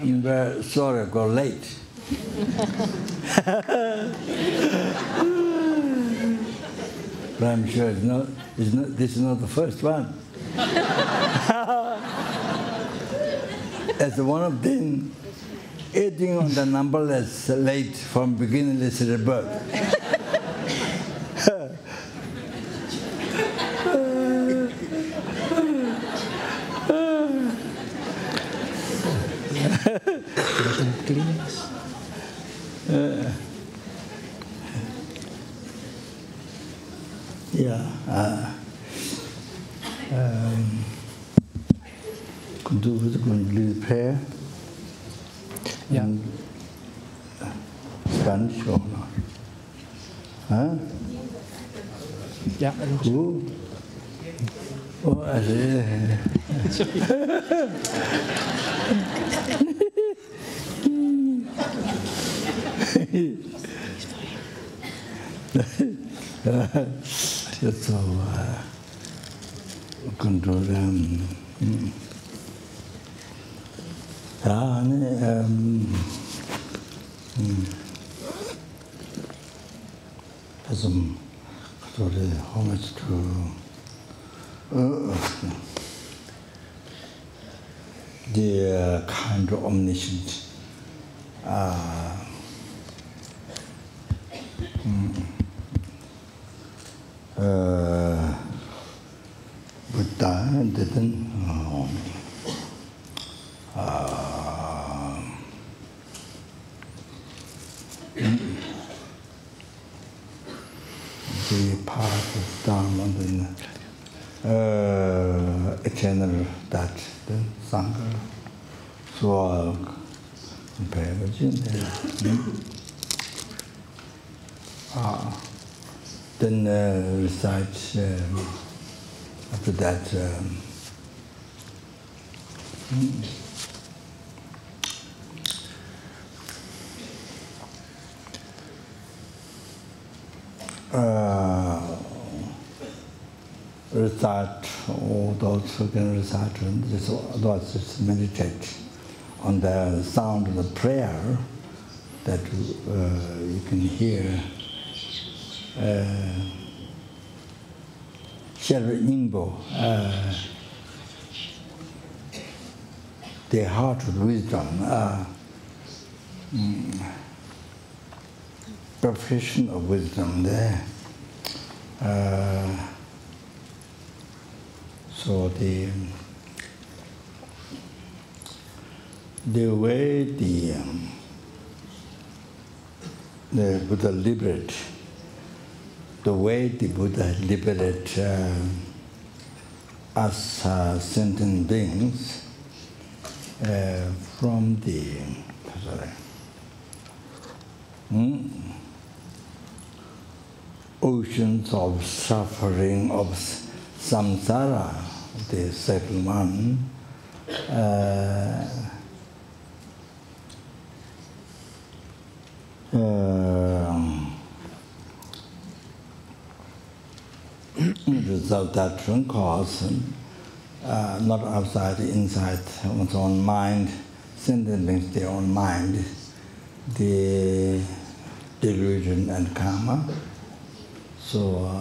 Very sorry, got late. But I'm sure this is not the first one. As one of them, adding on the numberless late from beginningless rebirth. Do the prayer? Yeah. Spanish or not? Huh? Yeah. Who? Oh, I so, control them. How much to the kind of omniscient Buddha didn't the part of dharma, the eternal that the sangha, so then recite after that. Recite all those who can recite, just meditate on the sound of the prayer that you can hear. Sherry Nimbo, the heart of wisdom, profession of wisdom there. So the way the Buddha liberate, the way the Buddha liberate us sentient beings from the oceans of suffering of samsara, the second one, result that from cause, not outside, inside one's own mind, sentient beings, their own mind, the delusion and karma. So,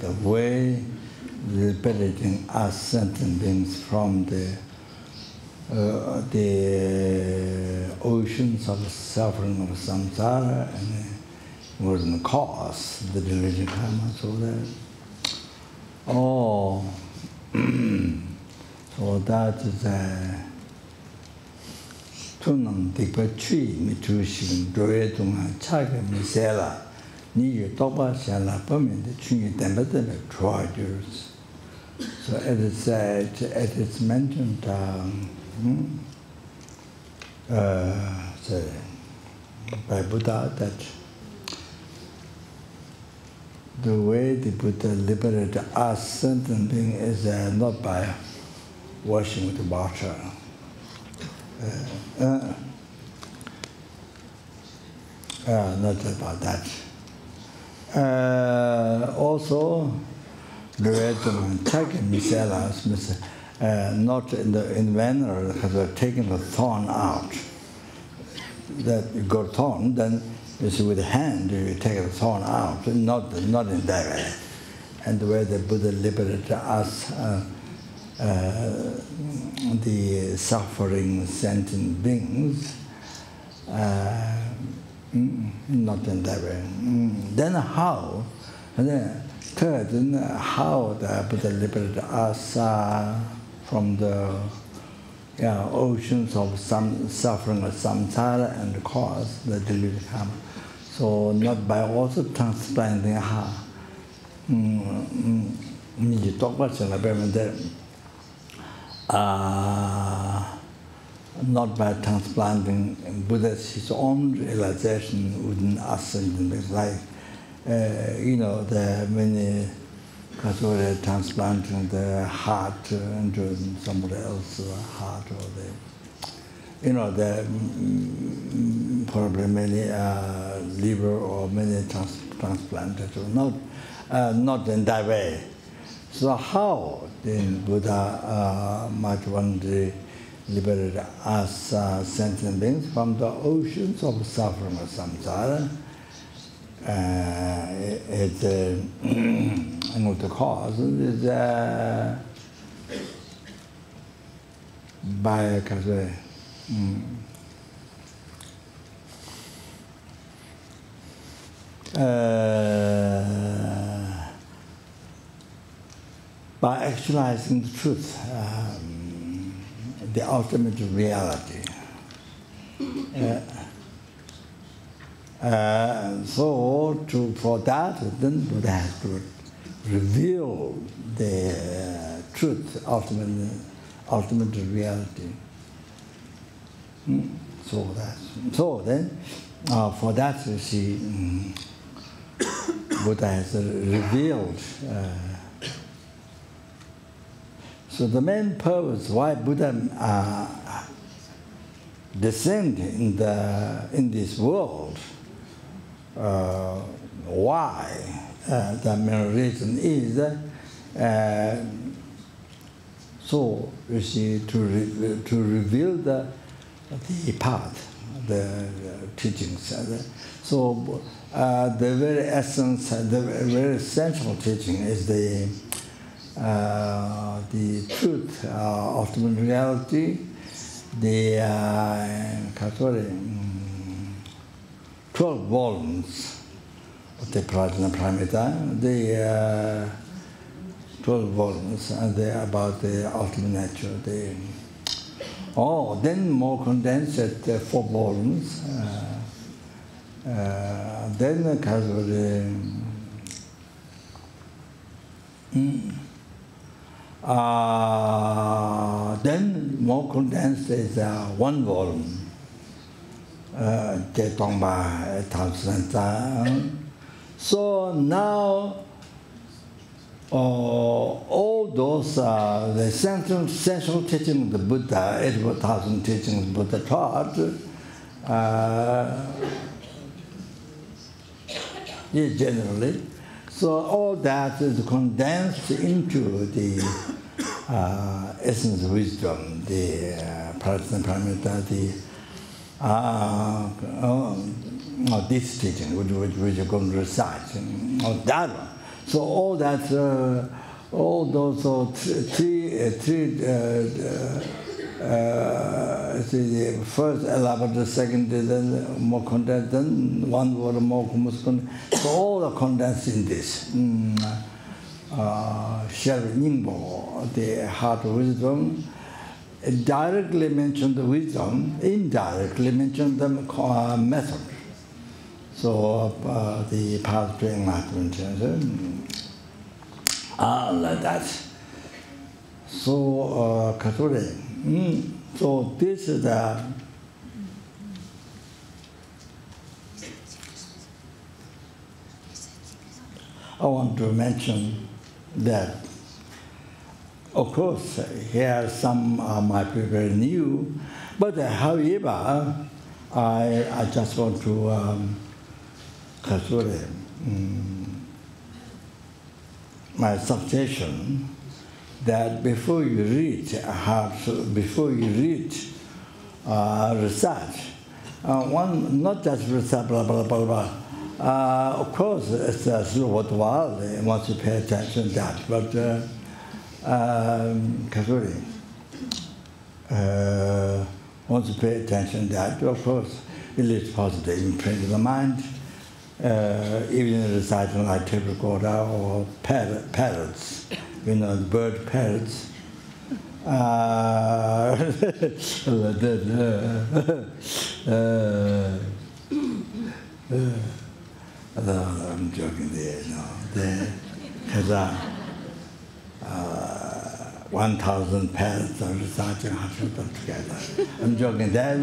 the way liberating us sentient beings from the oceans of suffering of samsara and was the cause, the delusion karma. So that, so that is a tunam dikpa chui mi tu shing doye tunga chaga mi sela ni yu tokpa shala pamin de chungi tenpa tenpa chua jurs. So it is said, it is mentioned by Buddha that the way the Buddha liberated us sentient beings is not by washing with water. Not about that. Also, not in the manner because we're taking the thorn out. That you got thorn, then you see with the hand you take the thorn out, not in that way. And where the Buddha liberated us, the suffering sentient beings, not in that way. Then how? And then third, how the Buddha liberated us from the oceans of some suffering of samsara and cause the deluded karma. So not by also transplanting not by transplanting Buddha's his own realization within us, and like the many transplanting the heart into somebody else's heart, or the probably many liver or many transplanted, or not in that way. So how then Buddha might want to liberate us sentient beings from the oceans of suffering of samsara? The cause is by actualizing the truth, the ultimate reality. So for that, then Buddha has to reveal the truth, ultimate reality. So then, for that, you see, Buddha has revealed. So the main purpose why Buddha descended in this world, why the main reason is so you see to reveal the path, the teachings. So the very essence, the very essential teaching is the truth, ultimate reality, the 12 volumes of the Prajnaparamita, the 12 volumes, and they are about the ultimate nature. Then more condensed 4 volumes. Then then more condensed is 1 volume. So now all those the central teaching of the Buddha, 84,000 teachings Buddha taught, generally. So all that is condensed into the essence of wisdom, the Prajnaparamita, this teaching, which you're going to recite, dharma. So all that, all those the first elaborate, the second, then more condensed, then 1 word more condensed. So all are condensed in this. Sharing Ningbo, the heart of wisdom, directly mentioned the wisdom, indirectly mentioned the method. So the path to enlightenment, like that. So so this is the I want to mention that, of course, here some might be very new, but however, I just want to my suggestion that before you read research, one not just research blah blah blah blah. Of course, it's worthwhile once you pay attention to that, but once you pay attention to that, of course, it leaves positive imprint in the mind. Even reciting like tape recorder or parrots, you know, the bird parrots. I'm joking there, no. Because 1,000 parrots are reciting Hashimoto together. I'm joking there.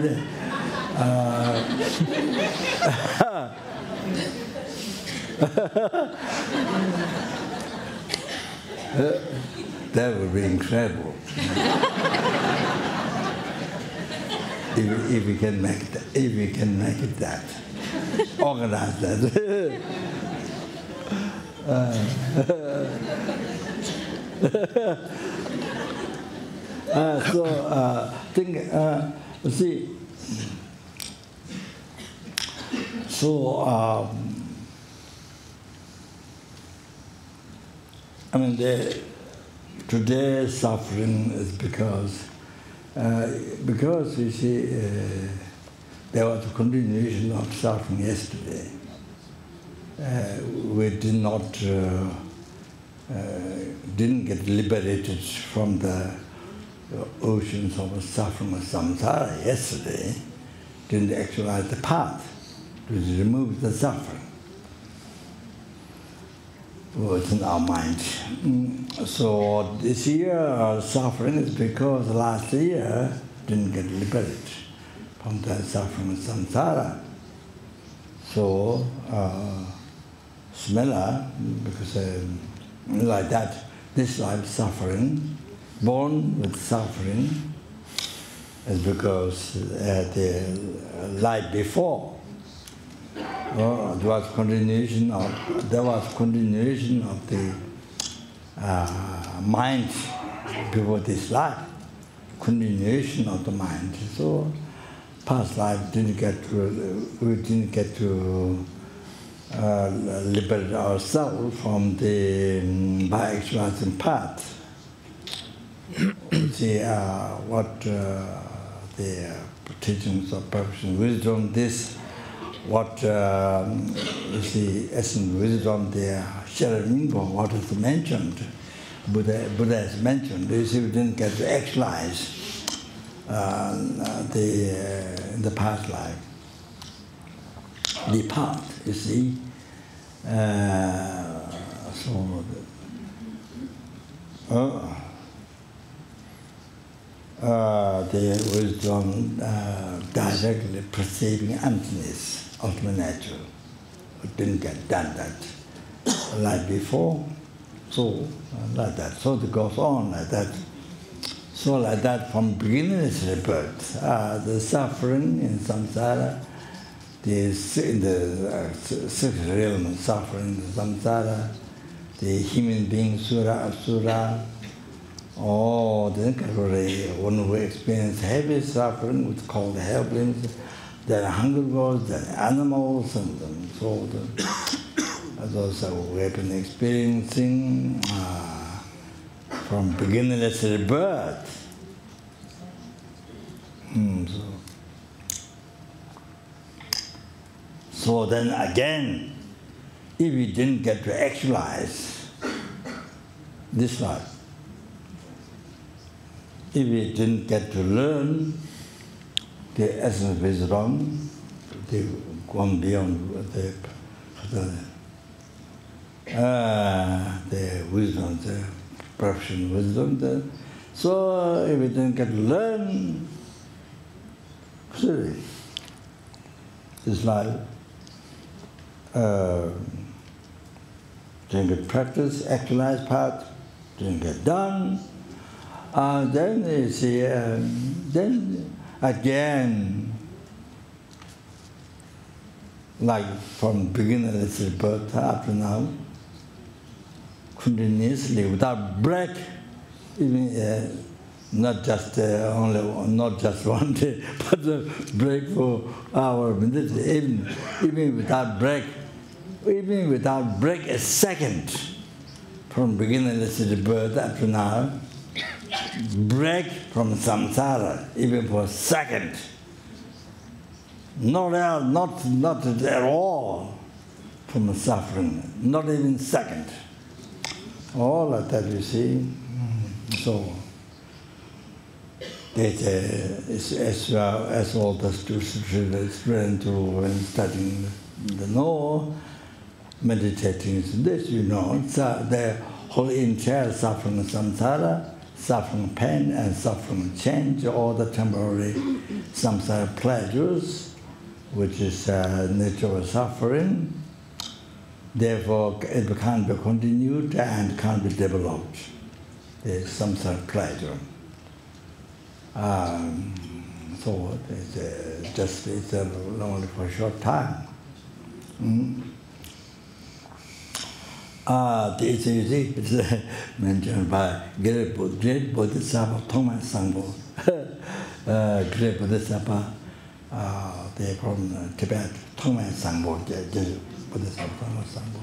That would be incredible. if we can make it, that, organize that. See. So. I mean, today's suffering is because you see, there was a continuation of suffering yesterday. We didn't get liberated from the oceans of suffering of samsara yesterday. Didn't actualize the path to remove the suffering. It's in our mind. So this year suffering is because last year didn't get liberated from the suffering of samsara. So similar, because like that, this life suffering, born with suffering, is because the life before. There was continuation of the mind before this life, continuation of the mind. So past life we didn't get to liberate ourselves from the by actualizing path. See what the teachings of perfection, wisdom, this. What is the essence of wisdom there? Sharinpo, what is mentioned? Buddha has mentioned. You see, we didn't get to actualize in the past life. The path, you see. The wisdom directly perceiving emptiness. Ultimate natural. We didn't get done that like before. So like that. So it goes on like that. So like that from beginningless rebirth. The suffering in samsara, in the sixth realm of suffering in samsara, the human being sura, asura, then one who experience heavy suffering, which is called the helplings. There are hunger gods, there are animals, and so those we have been experiencing from beginningless rebirth. So then again, if we didn't get to actualize this life, if we didn't get to learn the essence of wisdom, the gone beyond the wisdom, the perfection wisdom. So if we didn't get to learn, this life, didn't get practice, actualize path, didn't get done. Then you see, then again, like from beginningless birth up to now, continuously without break, even not just one day, but break for hour, minutes, even without break a second, from beginning to the birth up to now, break from samsara, even for a second. Not at all from suffering, not even second. All of that, you see. So, as all the students explain to when studying the law, meditating this, you know, the whole entire suffering samsara, suffering pain and suffering change, all the temporary samsara pleasures, which is nature of suffering. Therefore, it can't be continued and can't be developed. There's samsara pleasure. So it's only for a short time. This is mentioned by great Bodhisattva Thomas Sangpo. Great Bodhisattva, they're from Tibet, Thomas Sangpo, Bodhisattva Thomas Sangpo.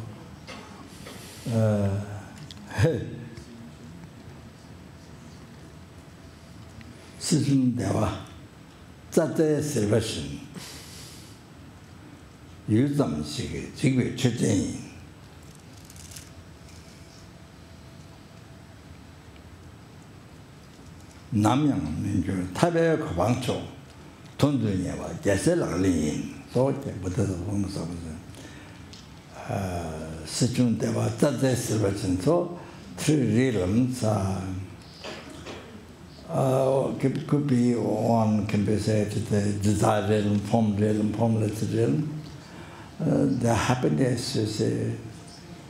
Sijun Dewa, Zate Salvation, Yu Zam Shige, Jigwe Chujen. Namyang Minju, Tabe Kwancho, Tundunyeva, Jasela Lin, so Buddha Homes of Sijun Deva, Zate Salvation, so 3 realms could be one can be said the desire realm, formless realm. The happiness is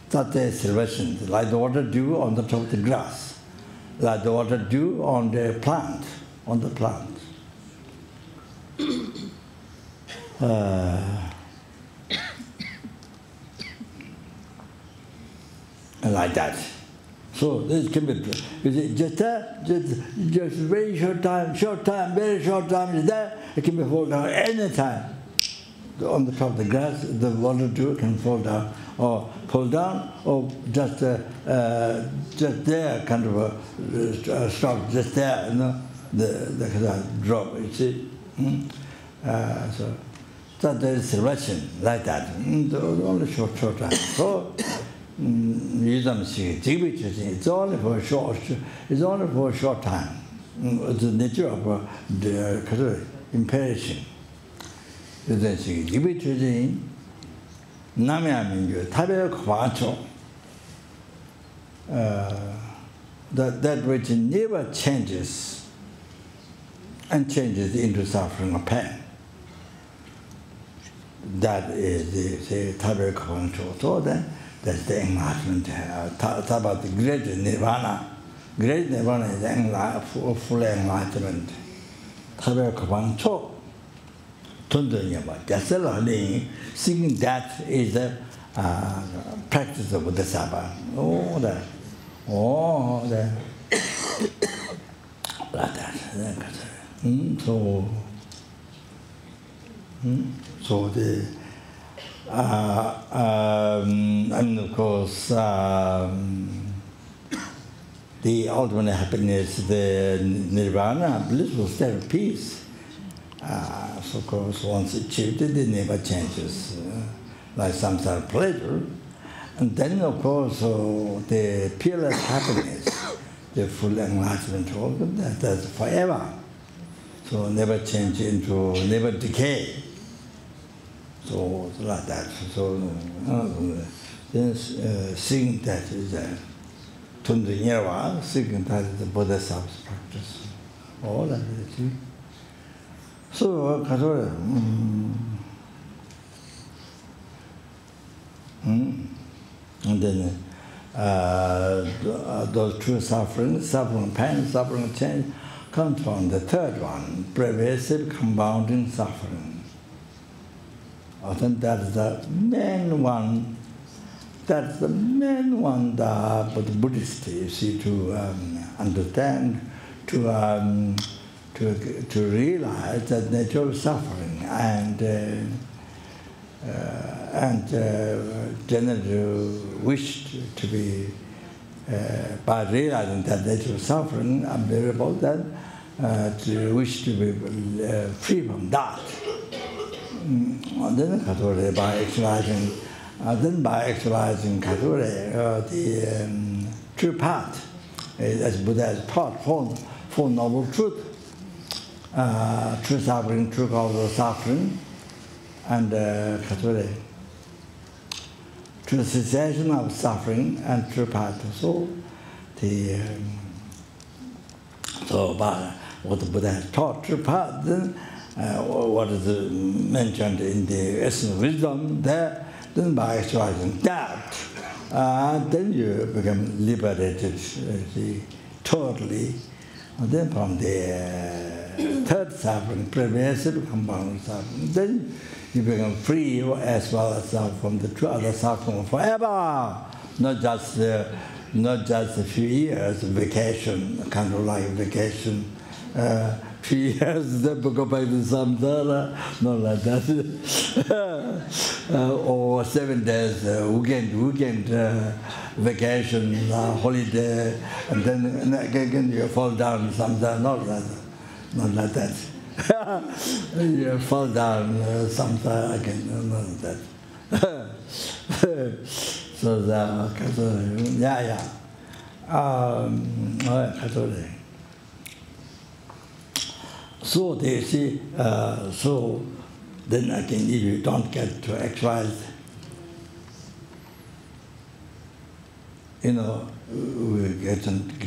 that salvation, like the water dew on the top of the grass, like the water dew on the plant, like that. So this can be just very short time, very short time is there. It can be fall down any time. On the top of the grass, the water dew can fall down, or fall down, or just there, kind of stop just there, you know, the drop. You see, so that there is selection like that. Only short time. So. It's only for a short time. It's the nature of the imperishing. That which never changes and changes into suffering or pain. That is the Tabe Kwancho. So then, that's the enlightenment. Talk about the great nirvana. Great nirvana is full enlightenment. Tabe Kwancho. Tundunyama. Jasela Ling. Seeing that is the practice of Bodhisattva. Like that. So the and of course the ultimate happiness, the nirvana, blissful state of peace. So of course once achieved it never changes, like samsara pleasure. And then of course the peerless happiness, the full enlightenment, all of that, that's forever. So never change into, never decay. So like that. So then seeing that is Tundu Nyerwa, seeing that is the Bodhisattva's practice. All that is. So and then those true suffering pain, suffering change, comes from the third one, pervasive compounding suffering. I think that is the main one That's the main one for the Buddhist, you see, to understand, to realize that nature of suffering and generally wish to be, by realizing that nature of suffering, unbearable, then to wish to be free from that. Then by actualizing the true path, as Buddha has taught, Four Noble Truth, true suffering, true cause of suffering, and true cessation of suffering and true path of soul. What the Buddha has taught, true path, then what is mentioned in the essence of wisdom there, then by actualizing that, then you become liberated, totally. And then from the third suffering, pervasive compound suffering, then you become free as well as from the two other suffering forever. Not just a few years vacation, kind of like vacation. Few years, then go back to samsara, not like that. Or 7 days weekend vacation, holiday, and then again you fall down samsara, not like that. You fall down samsara again, not like that. So so they see, so then again, if you don't get to actualize, we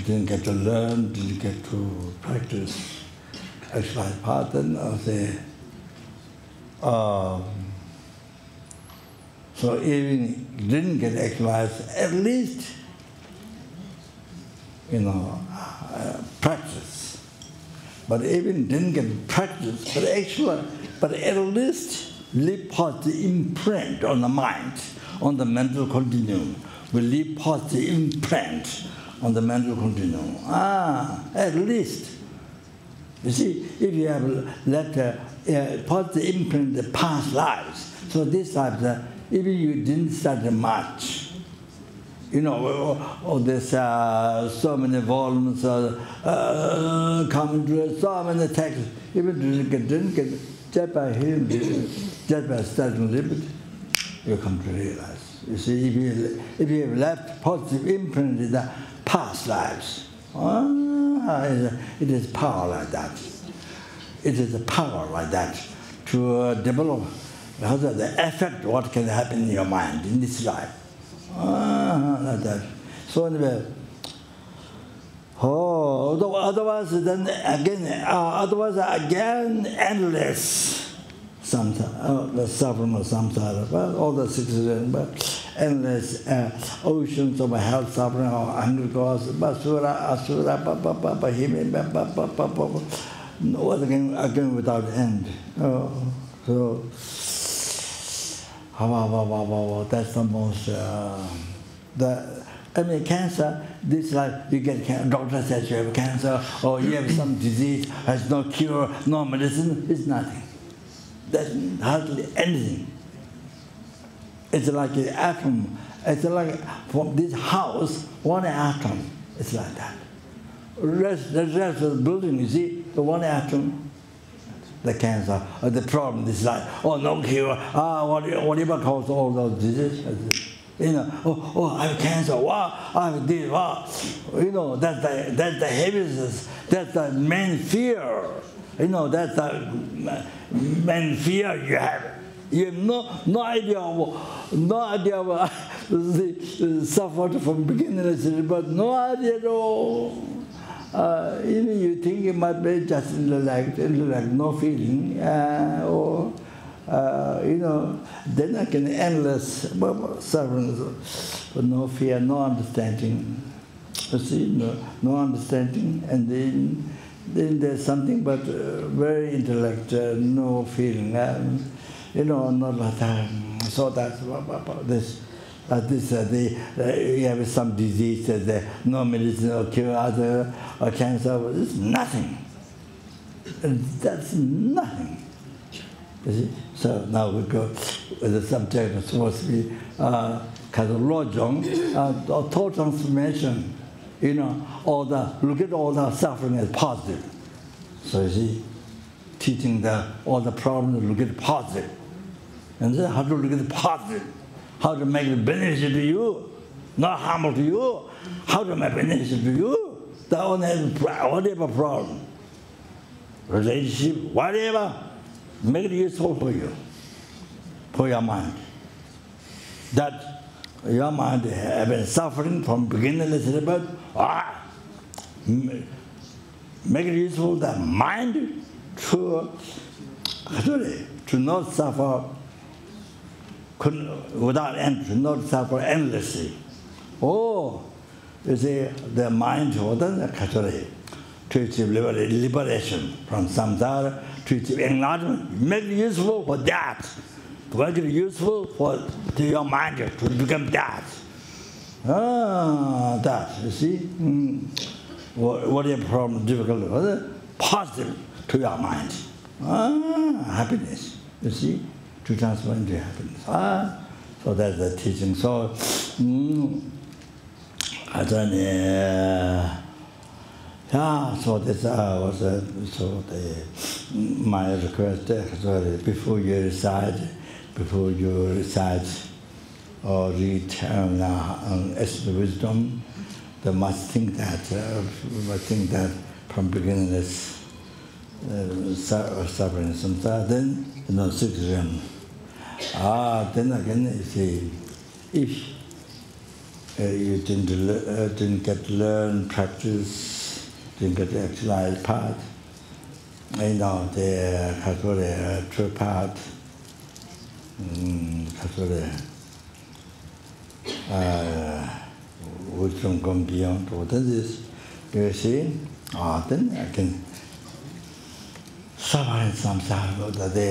didn't get to learn, didn't get to practice actualize part, then I'll say, so even didn't get actualized, at least, practice. But even didn't get practice, but at least leave positive imprint on the mind, on the mental continuum. We leave positive imprint on the mental continuum. At least. You see, if you have let positive imprint in the past lives, so this life, even you didn't study much, there's so many volumes, commentaries, so many texts. Even didn't get just by hearing, just by studying a little bit, you come to realize. You see, if you have left positive imprint in the past lives, it is power like that. It is a power like that to develop the effect what can happen in your mind in this life. Like that. So anyway, otherwise again endless samsara, the suffering of samsara, all the 6 endless oceans of health suffering, or 100 causes, basura, asura, again without end. So that's the most, cancer, this like you get cancer, doctor says you have cancer, or you have some disease, has no cure, no medicine, it's nothing. That's hardly anything. It's like an atom. It's like from this house, one atom, it's like that. The rest of the building, you see, the one atom, the cancer, or the problem is like, no cure, whatever caused all those diseases. I have cancer, I have this, that's the heaviness, that's the main fear. That's the main fear you have. You have no idea what suffered from beginning, but no idea at all. Even you think it might be just like no feeling, then I can endless suffering, but no fear, no understanding. You see, no understanding, and then there's something but very intellect, no feeling, not like that. So that's this. You have some disease, no medicine or cure other or cancer. It's nothing. That's nothing. You see? So now we go with the subject is supposed to be total transformation. You know, look at all the suffering as positive. So you see, teaching all the problems, look at positive. And then how to look at the positive. How to make it beneficial to you, not harmful to you. How to make it beneficial to you. That one has whatever problem. Relationship, whatever. Make it useful for you, for your mind. That your mind has been suffering from beginning about, make it useful, the mind to not suffer without end, to not suffer endlessly. Oh, you see, the mind to achieve liberation from samsara, to achieve enlightenment. Make it useful for that. Make it useful to your mind to become that. That, you see. What is the problem, difficult? Positive to your mind. Happiness, you see, to transform into happiness. So that's the teaching. So, so this was my request. Before you recite or read Essence of Wisdom, they must think that from beginning is suffering samsara. Then 6 realms. Then again, you see, if you didn't get to learn, practice, didn't get to actualize part, you know, the true part, wisdom gone beyond what is this, you see, then I can suffer in samsara, the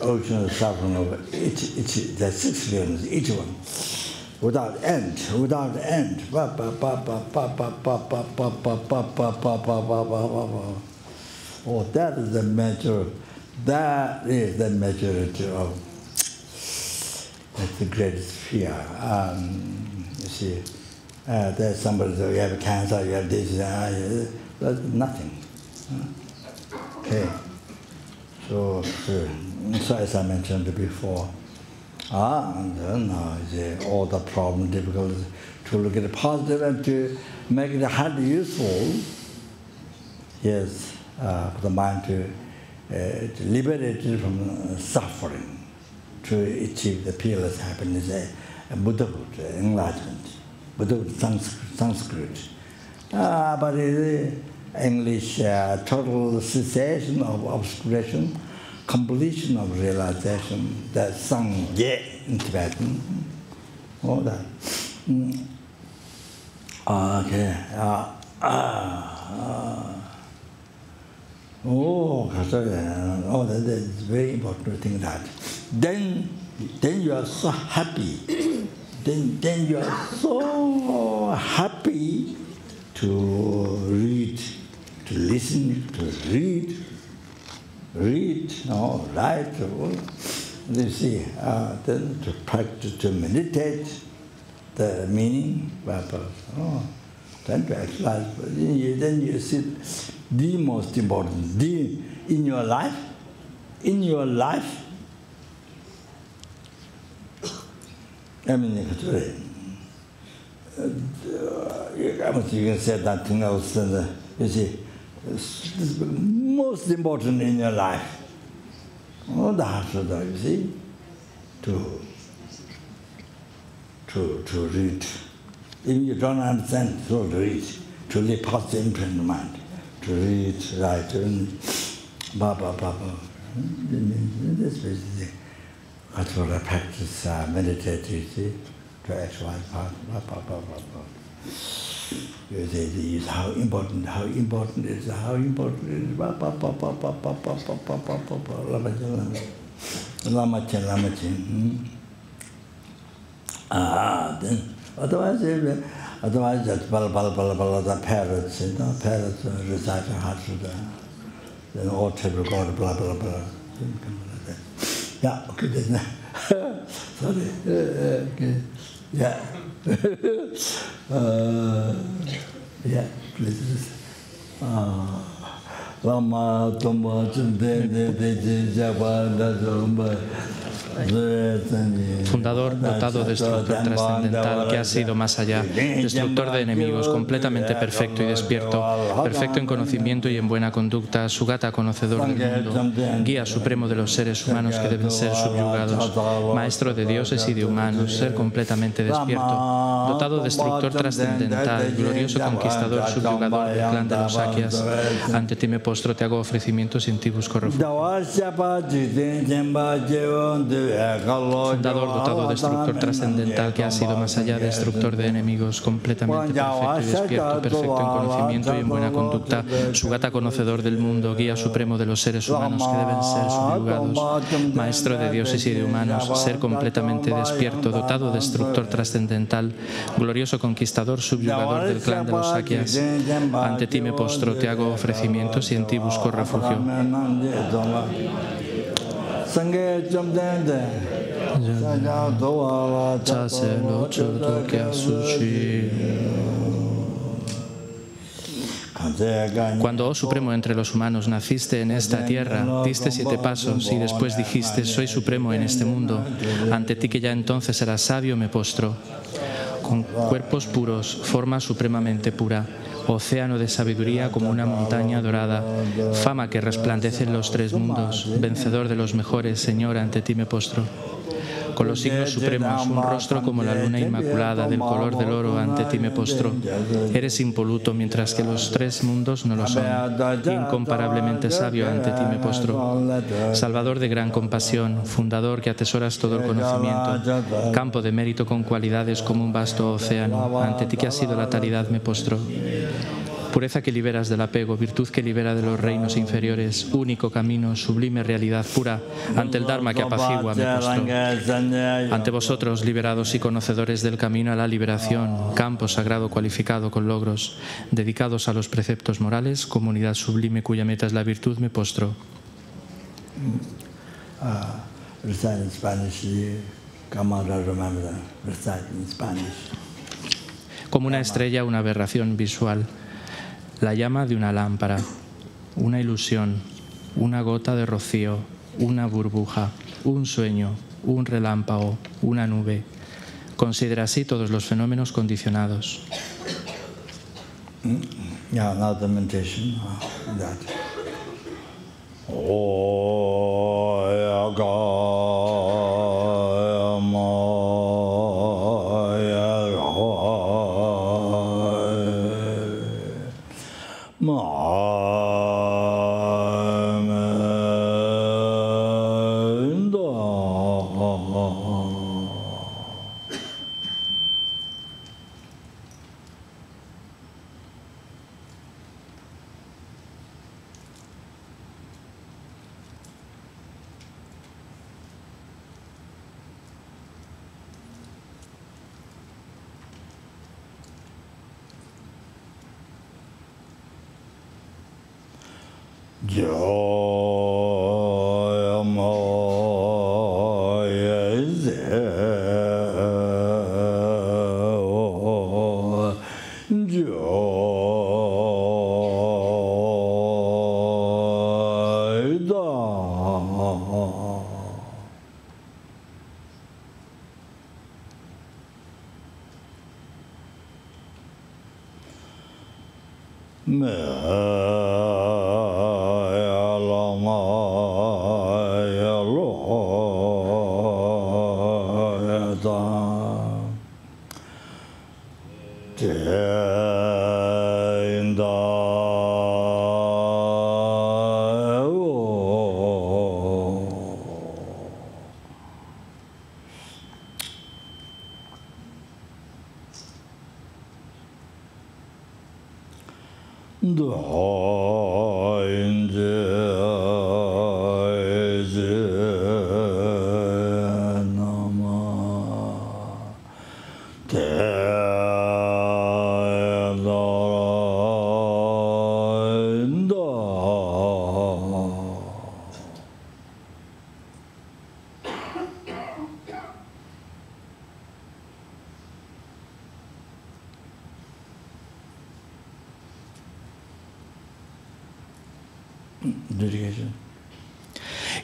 ocean of suffering over the 6 realms, each one, without end. Oh, that is the measure. That is the majority of. That's the greatest fear. You see, there's somebody says you have cancer, you have this, that's nothing. Okay. So as I mentioned before, and then all the problem, difficulties, to look at the positive and to make it highly useful. Yes, for the mind to liberate it from suffering, to achieve the peerless happiness, Buddhahood, enlightenment, Buddhahood, Sanskrit. But English, total cessation of obscuration, completion of realization, that's sung in Tibetan, all that. Okay. That is very important to think that. Then you are so happy. then you are so happy to read, to listen, to read, write. You see, then to practice, to meditate the meaning, then to actualize. Then you see the most important, in your life, I mean, you can say that thing else, you see, most important in your life. The Hashada, you see, to read. Even you don't understand, so to read, to live positive imprint in the mind, to read, write, This basically that's what I practice, meditate, you see, to actualize part, You say, how important it is, then otherwise just the parrots, parrots recite heart to the then all table God, blah blah blah. Yeah, okay, then. Sorry. Okay. Yeah. Yeah, please. Lama Tomba de Java, fundador dotado de estructura trascendental que ha sido más allá, destructor de enemigos, completamente perfecto y despierto, perfecto en conocimiento y en buena conducta, Sugata conocedor del mundo, guía supremo de los seres humanos que deben ser subyugados, maestro de dioses y de humanos, ser completamente despierto, dotado destructor trascendental, glorioso conquistador, subyugador del clan de los Sakyas. Ante ti me postro, te hago ofrecimientos y en ti busco refugio. Fundador dotado destructor trascendental que ha sido más allá, destructor de enemigos, completamente perfecto y despierto, perfecto en conocimiento y en buena conducta, Sugata conocedor del mundo, guía supremo de los seres humanos que deben ser subyugados, maestro de dioses y de humanos, ser completamente despierto, dotado destructor trascendental, glorioso conquistador, subyugador del clan de los Sakyas. Ante ti me postro, te hago ofrecimientos y en ti busco refugio. Cuando, oh Supremo entre los humanos, naciste en esta tierra, diste 7 pasos y después dijiste, soy supremo en este mundo. Ante ti que ya entonces eras sabio, me postro. Con cuerpos puros, forma supremamente pura, océano de sabiduría como una montaña dorada, fama que resplandece en los 3 mundos, vencedor de los mejores, Señor, ante ti me postro. Con los signos supremos, un rostro como la luna inmaculada, del color del oro, ante ti me postro. Eres impoluto, mientras que los 3 mundos no lo son. Incomparablemente sabio, ante ti me postro. Salvador de gran compasión, fundador que atesoras todo el conocimiento, campo de mérito con cualidades como un vasto océano, ante ti que ha sido la taridad me postro. Pureza que liberas del apego, virtud que libera de los reinos inferiores, único camino, sublime realidad pura, ante el dharma que apacigua me postro. Ante vosotros, liberados y conocedores del camino a la liberación, campo sagrado cualificado con logros, dedicados a los preceptos morales, comunidad sublime cuya meta es la virtud, me postro. Como una estrella, una aberración visual. La llama de una lámpara, una ilusión, una gota de rocío, una burbuja, un sueño, un relámpago, una nube. Considera así todos los fenómenos condicionados. Yeah, now the meditation that.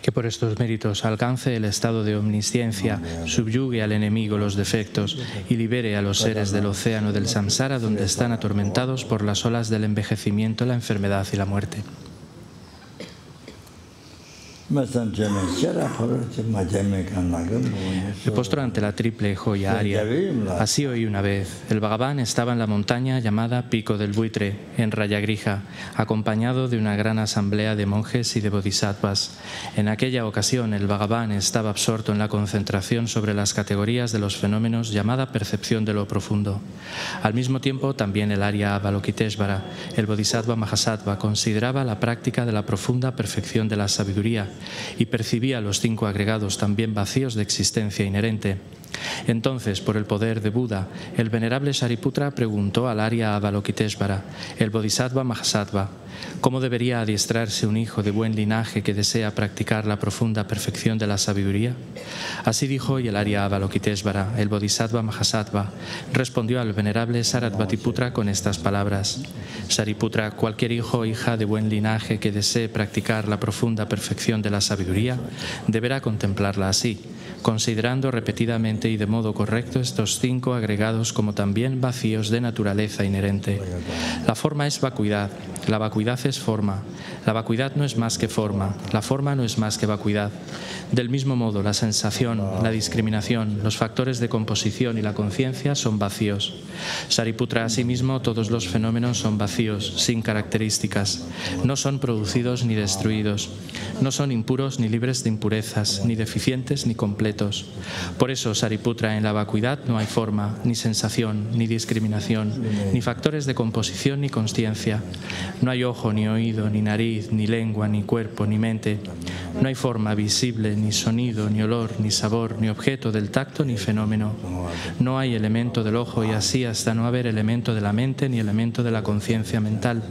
Que por estos méritos alcance el estado de omnisciencia, subyugue al enemigo los defectos y libere a los seres del océano del samsara donde están atormentados por las olas del envejecimiento, la enfermedad y la muerte. Me postro ante la triple joya aria. Así oí una vez. El Bhagavan estaba en la montaña llamada Pico del Buitre, en Rayagrija, acompañado de una gran asamblea de monjes y de bodhisattvas. En aquella ocasión el Bhagavan estaba absorto en la concentración sobre las categorías de los fenómenos llamada percepción de lo profundo. Al mismo tiempo, también el Arya Avalokiteshvara, el bodhisattva Mahasattva, consideraba la práctica de la profunda perfección de la sabiduría y percibía los 5 agregados también vacíos de existencia inherente. Entonces, por el poder de Buda, el venerable Shariputra preguntó al Arya Avalokiteshvara, el bodhisattva Mahasattva, ¿cómo debería adiestrarse un hijo de buen linaje que desea practicar la profunda perfección de la sabiduría? Así dijo, y el Arya Avalokiteshvara, el bodhisattva Mahasattva, respondió al venerable Saratbhatiputra con estas palabras: Shariputra, cualquier hijo o hija de buen linaje que desee practicar la profunda perfección de la sabiduría deberá contemplarla así, considerando repetidamente y de modo correcto estos 5 agregados como también vacíos de naturaleza inherente. La forma es vacuidad, la vacuidad es forma, la vacuidad no es más que forma, la forma no es más que vacuidad. Del mismo modo, la sensación, la discriminación, los factores de composición y la conciencia son vacíos. Shariputra, asimismo, todos los fenómenos son vacíos, sin características. No son producidos ni destruidos. No son impuros ni libres de impurezas, ni deficientes ni completos. Por eso, Shariputra, en la vacuidad no hay forma, ni sensación, ni discriminación, ni factores de composición ni consciencia. No hay ojo, ni oído, ni nariz, ni lengua, ni cuerpo, ni mente. No hay forma visible, ni sonido, ni olor, ni sabor, ni objeto del tacto, ni fenómeno. No hay elemento del ojo y así hasta no haber elemento de la mente ni elemento de la conciencia mental.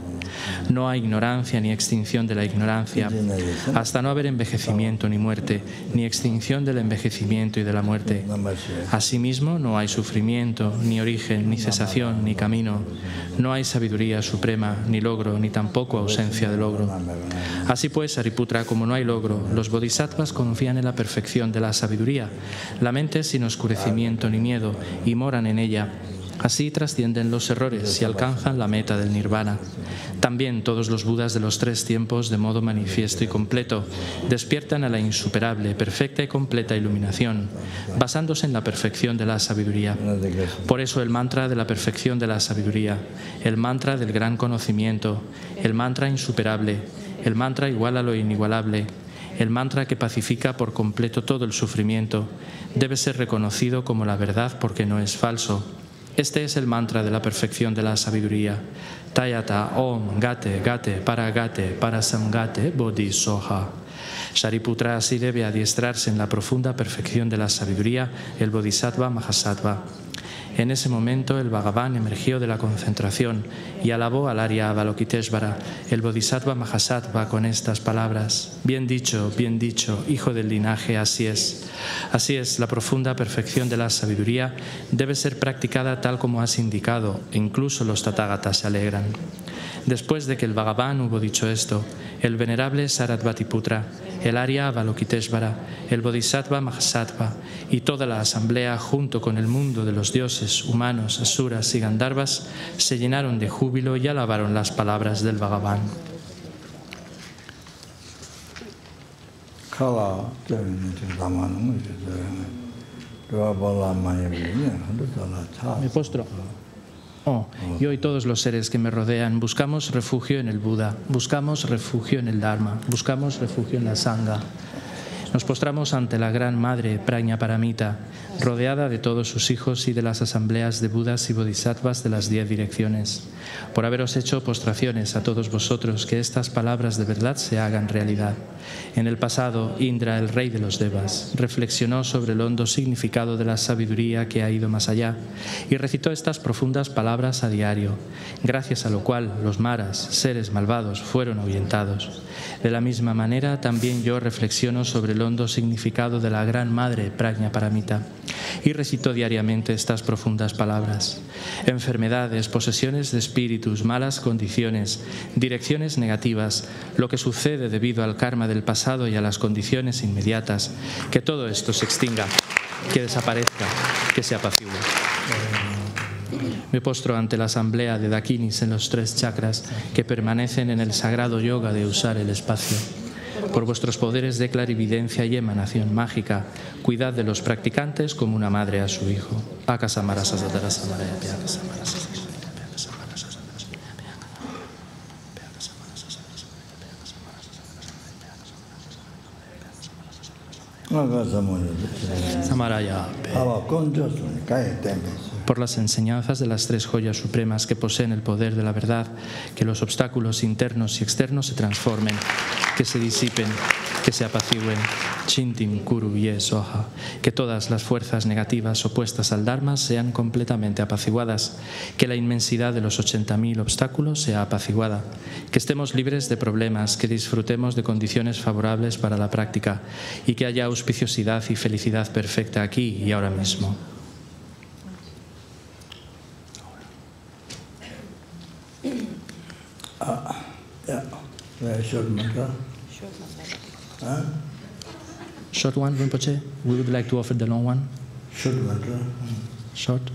No hay ignorancia ni extinción de la ignorancia, hasta no haber envejecimiento ni muerte, ni extinción del envejecimiento y de la muerte. Asimismo, no hay sufrimiento, ni origen, ni cesación, ni camino. No hay sabiduría suprema, ni logro, ni tampoco ausencia de logro. Así pues, Shariputra, como no hay logro, los bodhisattvas confían en la perfección de la sabiduría. La mente es sin oscurecimiento ni miedo, y moran en ella. Así trascienden los errores y alcanzan la meta del nirvana. También todos los budas de los 3 tiempos, de modo manifiesto y completo, despiertan a la insuperable, perfecta y completa iluminación, basándose en la perfección de la sabiduría. Por eso el mantra de la perfección de la sabiduría, el mantra del gran conocimiento, el mantra insuperable, el mantra igual a lo inigualable, el mantra que pacifica por completo todo el sufrimiento, debe ser reconocido como la verdad porque no es falso. Este es el mantra de la perfección de la sabiduría. Tayata Om Gate Gate Parasamgate Bodhi Soha. Shariputra, así debe adiestrarse en la profunda perfección de la sabiduría el bodhisattva Mahasattva. En ese momento el Bhagavan emergió de la concentración y alabó al Arya Avalokiteshvara, el bodhisattva Mahasattva, con estas palabras: bien dicho, hijo del linaje, así es. Así es, la profunda perfección de la sabiduría debe ser practicada tal como has indicado, e incluso los tathagatas se alegran. Después de que el Bhagavan hubo dicho esto, el venerable Saratbhatiputra, el Arya Avalokiteshvara, el bodhisattva Mahasattva y toda la asamblea, junto con el mundo de los dioses, humanos, asuras y gandharvas, se llenaron de júbilo y alabaron las palabras del Bhagavan. Me postro. Y hoy todos los seres que me rodean buscamos refugio en el Buda, buscamos refugio en el Dharma, buscamos refugio en la Sangha. Nos postramos ante la Gran Madre Prajnaparamita, rodeada de todos sus hijos y de las asambleas de Budas y Bodhisattvas de las 10 direcciones. Por haberos hecho postraciones a todos vosotros, que estas palabras de verdad se hagan realidad. En el pasado, Indra, el rey de los Devas, reflexionó sobre el hondo significado de la sabiduría que ha ido más allá y recitó estas profundas palabras a diario, gracias a lo cual los maras, seres malvados, fueron ahuyentados. De la misma manera, también yo reflexiono sobre el hondo significado de la Gran Madre Prajnaparamita y recitó diariamente estas profundas palabras. Enfermedades, posesiones de espíritus, malas condiciones, direcciones negativas, lo que sucede debido al karma del pasado y a las condiciones inmediatas, que todo esto se extinga, que desaparezca, que se apacigüe. Me postro ante la asamblea de dakinis en los 3 chakras que permanecen en el sagrado yoga de usar el espacio. Por vuestros poderes de clarividencia y emanación mágica, cuidad de los practicantes como una madre a su hijo. Por las enseñanzas de las 3 joyas supremas que poseen el poder de la verdad, que los obstáculos internos y externos se transformen, que se disipen, que se apacigüen, Chintim Kuru Ye Soha, que todas las fuerzas negativas opuestas al dharma sean completamente apaciguadas, que la inmensidad de los 80.000 obstáculos sea apaciguada, que estemos libres de problemas, que disfrutemos de condiciones favorables para la práctica y que haya auspiciosidad y felicidad perfecta aquí y ahora mismo. Short one, Rinpoche. We would like to offer the long one. Short mantra. Short.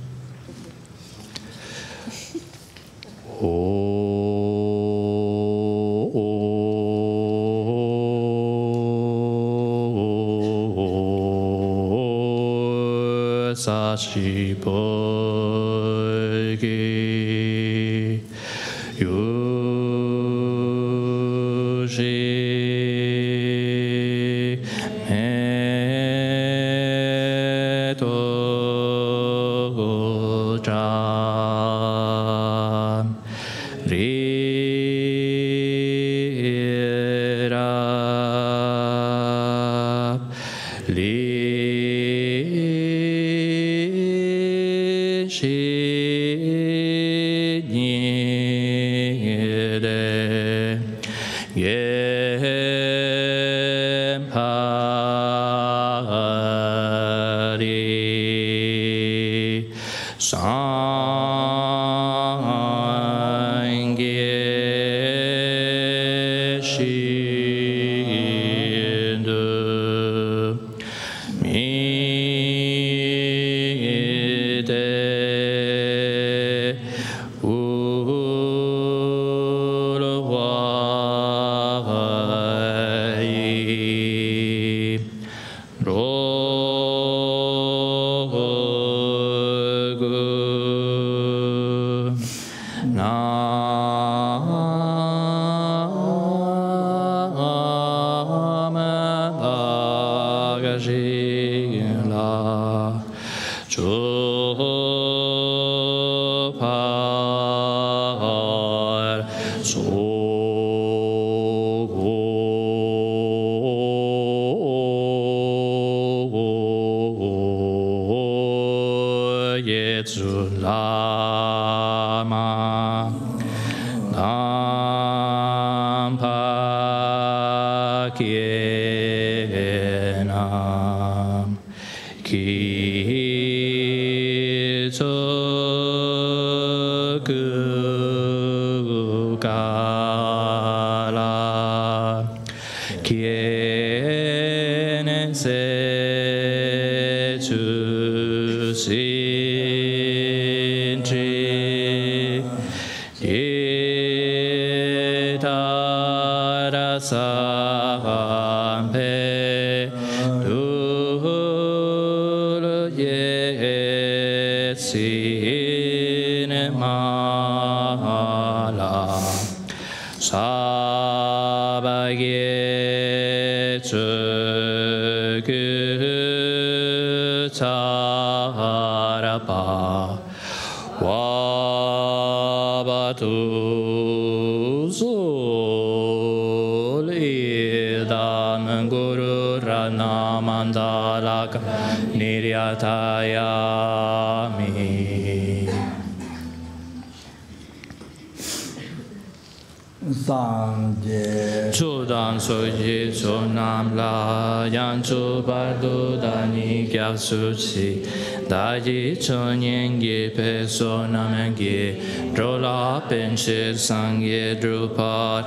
Sanje Chudan soji chonam la yan chu bardu dani gyab suchi daji chonyengi pe sonamengi drola penshir sangye drupat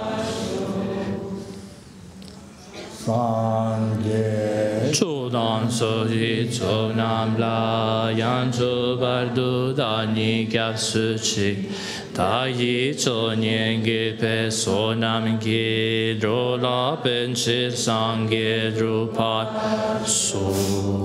Sanje Chudan soji chonam la yan chu bardu dani gyab suchi 다이 전행게 배소남게 drola benchir sangye drupat Sanje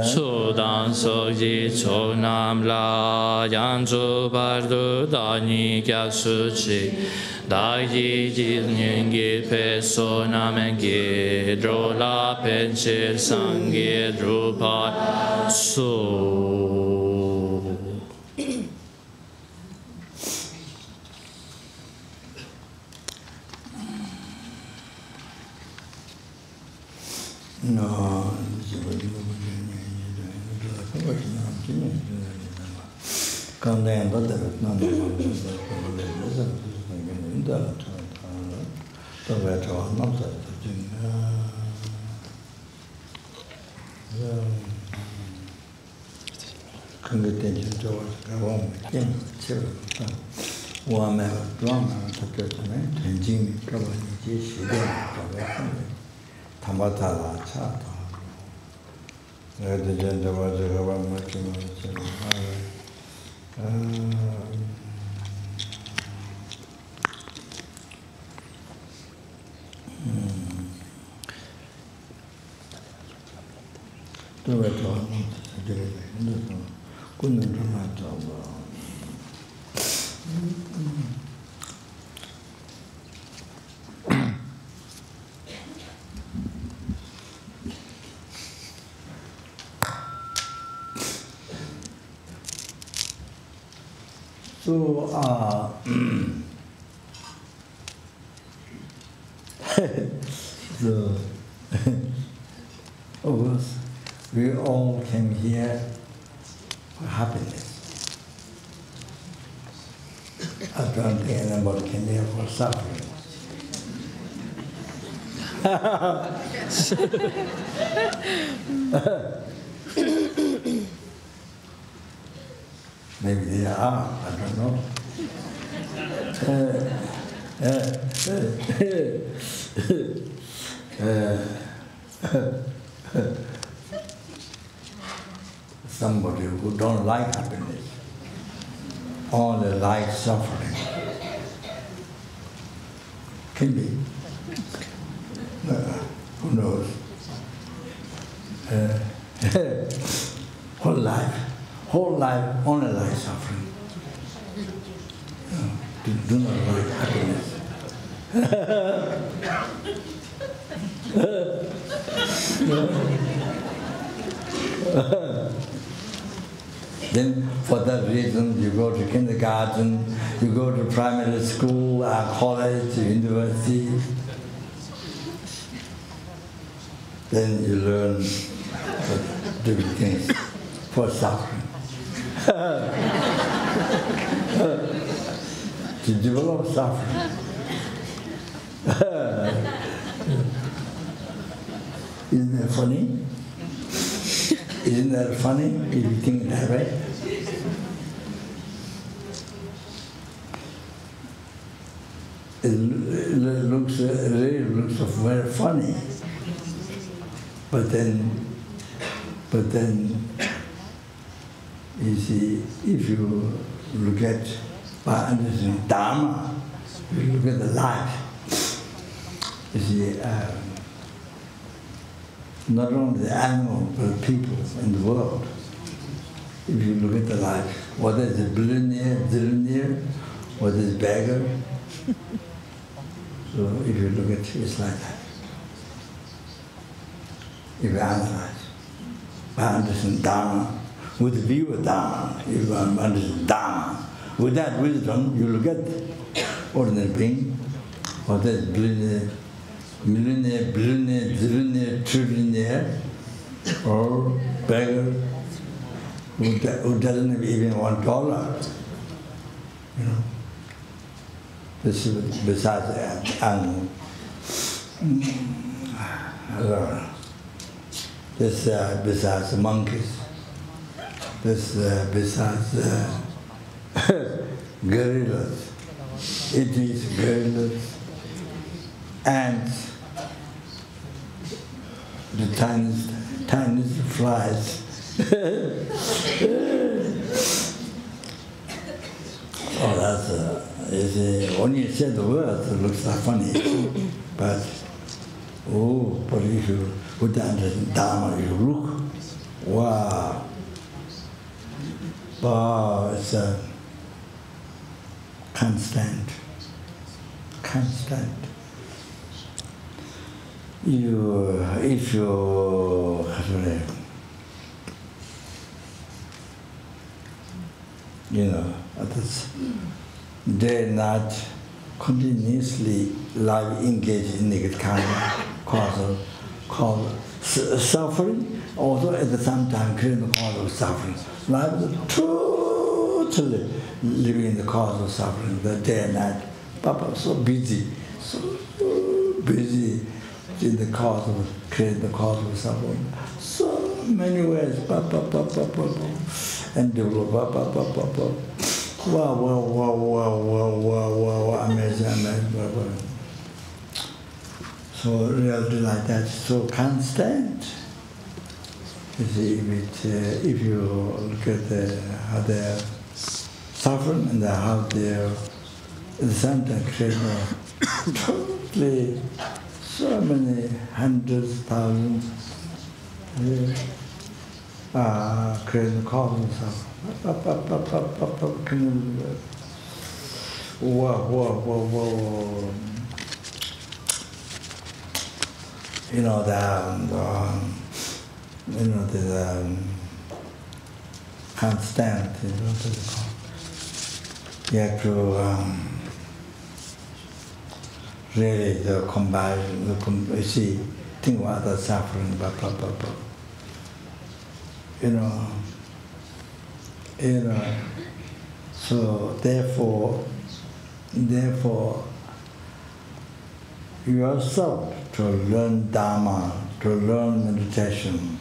Sudan soji chonam la yanju bardu dani gyasuchi 다이 전행게 배소남게 drola benchir sangye drupat No, Tamatala chata. The gender was a much So, of course, we all came here for happiness. I don't think anybody came here for suffering. Maybe they are, I don't know. Somebody who don't like happiness, only like suffering. Can be. Who knows? Whole life only like suffering. Do not like happiness. Then for that reason you go to kindergarten, you go to primary school, college, university. Then you learn to do things for suffering. To develop suffering. Isn't that funny? Isn't that funny if you think that way? It really looks very funny. But then you see, if you look at by understanding dharma, you look at the life. You see, not only the animal, but people in the world. If you look at the life, whether it's a billionaire, whether it's a beggar. So if you look at it, it's like that. If you analyze, by understanding dharma, with the view of dharma, if you understand dharma, with that wisdom, you look at ordinary being, whether it's billionaire, trillionaire, or beggar who doesn't have even $1, you know. This is besides animal. This besides monkeys. This besides gorillas. It is gorillas, ants, the tiniest flies. Oh, that's you see, when you say the words, it looks like funny, but if you put that under dharma, you look, wow, it's a constant. If you day and night continuously life engaged in negative kind of cause suffering, also at the same time creating the cause of suffering. Life is totally living in the cause of suffering, the day and night. Papa so busy in the cause of creating the cause of suffering. So many ways, and develop, wow, amazing. So reality like that, so constant. You see, if you look at how they're suffering and how they're at the same time creating totally so many hundreds, thousands, creating cause of suffering. Whoa. The constant, you have to really combine, you see, think about the suffering, so therefore yourself to learn dharma, to learn meditation,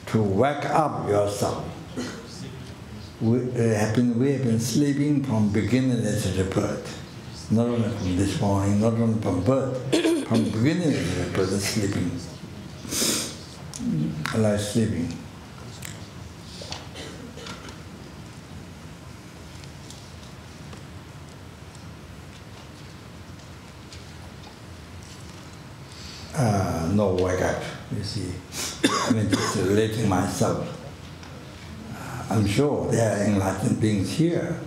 to wake up yourself. We have been sleeping from beginning to the birth, not only from this morning, not only from birth, from beginning to the birth, sleeping, like sleeping. No wake up, you see. Just relating myself. I'm sure there are enlightened beings here.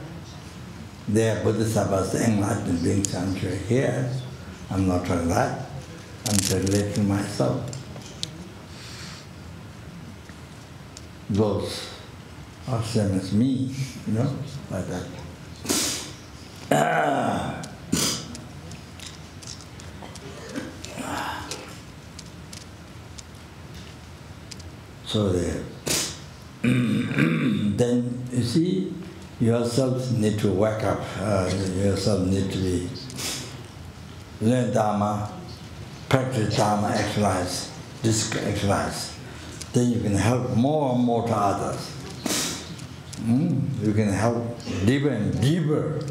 There are Bodhisattvas, enlightened beings, I'm sure here. I'm not trying that. I'm just relating myself. Those are same as me, like that. So then you see, yourself need to wake up. Yourself need to learn dharma, practice dharma, actualize, actualize. Then you can help more and more to others. You can help deeper and deeper.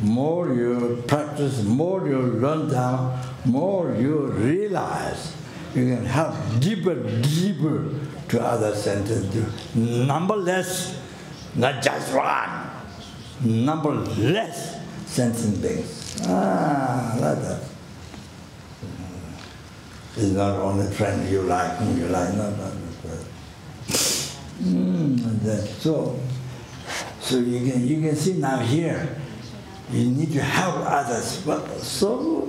More you practice, more you learn dharma, more you realize. You can help deeper to others and to do numberless, not just one, numberless sentient beings. Like that. It's not only friend you like, whom you like, not. So you can see now here, you need to help others, but so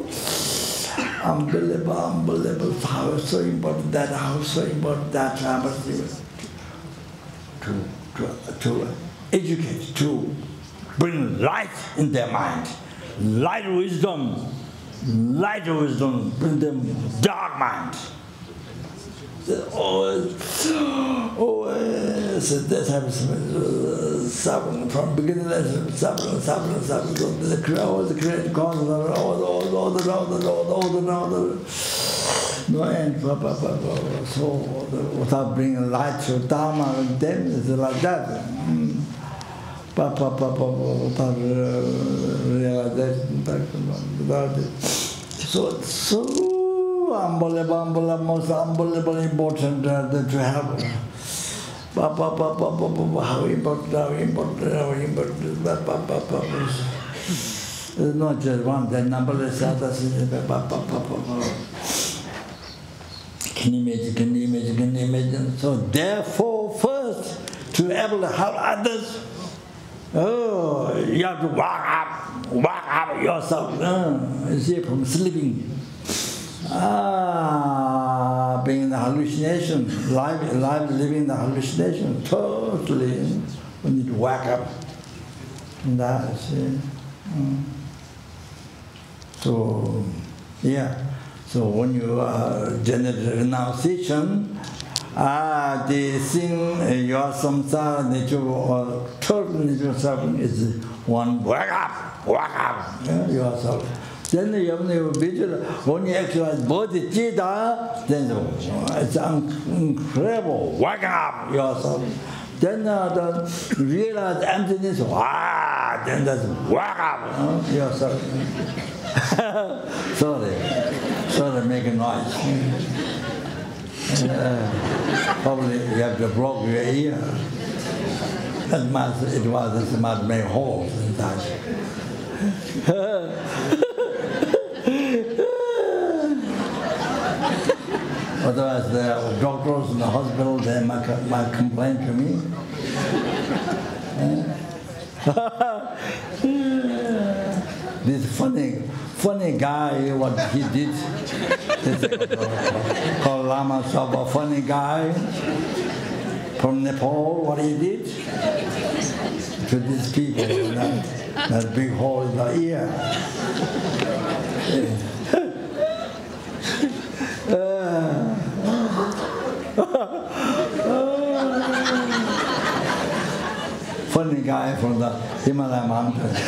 unbelievable, how so important that, to educate, to bring light in their mind, light wisdom, bring them this happens suffering from beginning, suffering. The crowd, the created causes, all the no end. So without bringing light to dharma and them, it's like that. Without realization, without it. So unbelievable, most unbelievable important to have. How important. It's not just one, the numberless others. Can you imagine? So therefore, first, to be able to help others, you have to wake up yourself. You see, from sleeping. Being in the hallucination, life living the hallucination, totally, we need to wake up. And that, see. So, yeah. So when you generate renunciation, the thing, your samsara nature or total nature suffering is one, wake up yourself. Then you have to visual, when you actualize bodhicitta, then it's incredible, wake up yourself. Then the realize emptiness, then that's wake up yourself. Sorry, make a noise. Probably you have to block your ear. It must make holes inside. Otherwise, the doctors in the hospital, they might complain to me. This funny guy, what he did, called Lama Saba, funny guy from Nepal, what he did to these people, that big hole in the ear. Funny guy from the Himalaya mountains,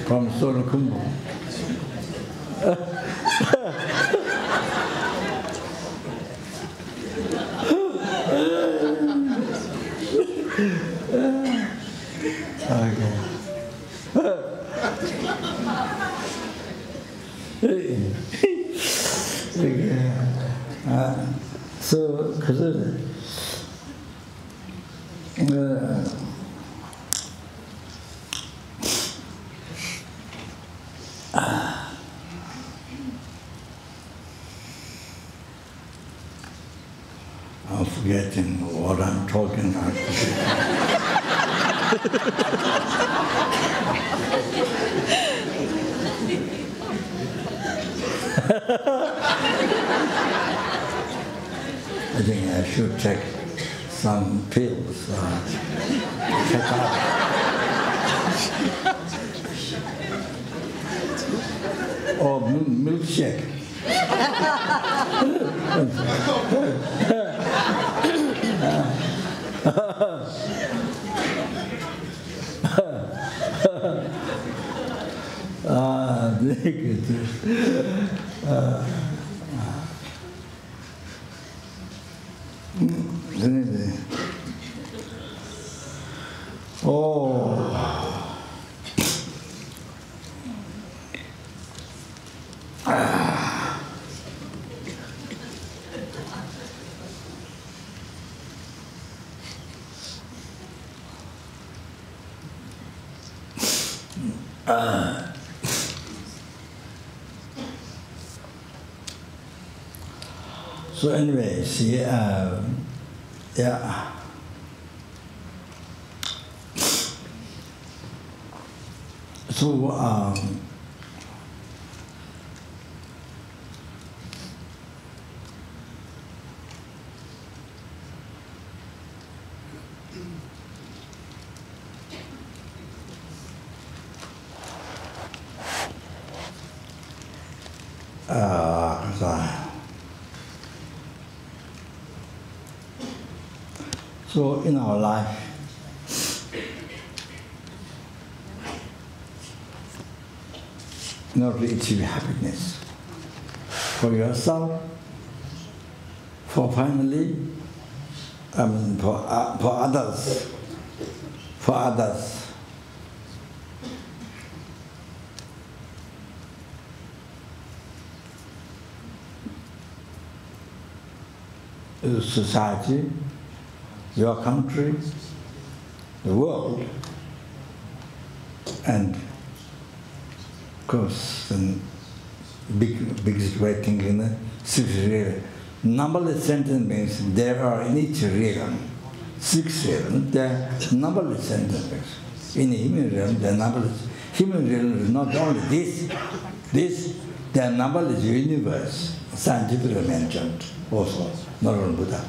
from Surakumbu. I'm forgetting what I'm talking about. I think I should take some pills. Check out. Or milkshake. So anyway, see, yeah. So So in our life, in order to achieve happiness for yourself, for finally, for others, the society, your country, the world, and of course, the biggest way thinking, six realms. Numberless sentient beings, there are in each realm, 6 realms, there are numberless sentient beings. In the human realm, there are numberless. Human realm is not only this, there are numberless universe, scientifically mentioned also, not only Buddha.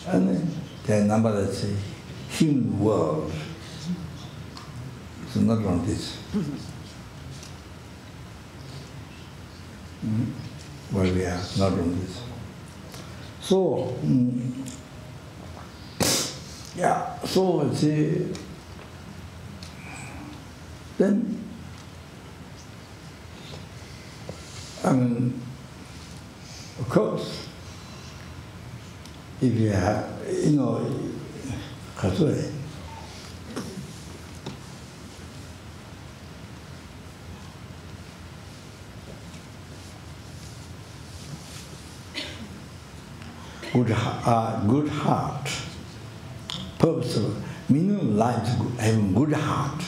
And there are numberless human world. So not only this. Where we are, not only this. So, yeah, so see, then, of course, if you have, good heart, purposeful, meaning of life is having good heart.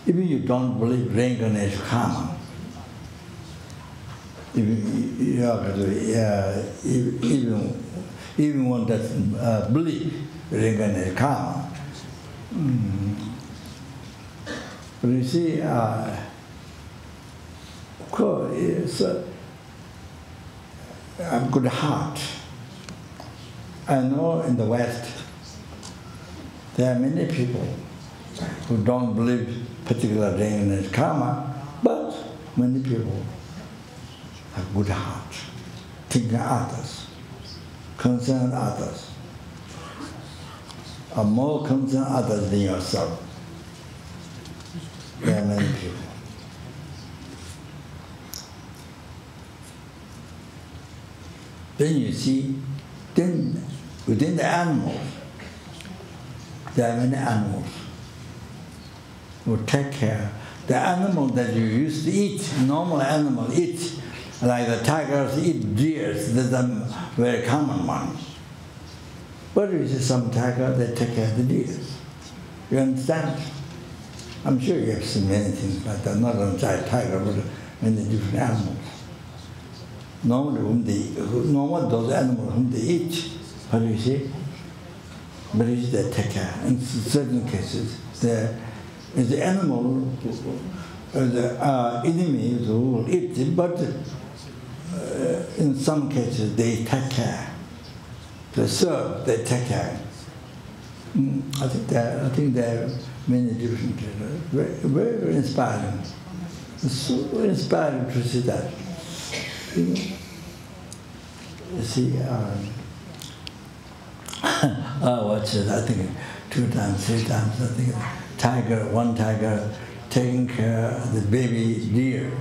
Even you don't believe reincarnation karma, even one doesn't believe reincarnation karma. But you see, of course, it's a good heart. I know in the West, there are many people who don't believe particular reincarnation karma, but many people have good heart, thinking others, concern others, are more concerned others than yourself. There are many people. Then you see, then within the animals, there are many animals who take care. The animal that you used to eat, normal animal eat, like the tigers eat deers, that's a very common one. But you see some tigers, they take care of the deers. You understand? I'm sure you have seen many things like that, not only tiger, but many different animals. Normally those animals whom they eat, but you see, they take care. In certain cases, the animal, the enemies who will eat it, but in some cases they take care. They serve, they take care. I think there are many different cases. Very, very inspiring. It's so inspiring to see that. You see, I watched it, I think 2 times, 3 times, I think one tiger taking care of the baby deer.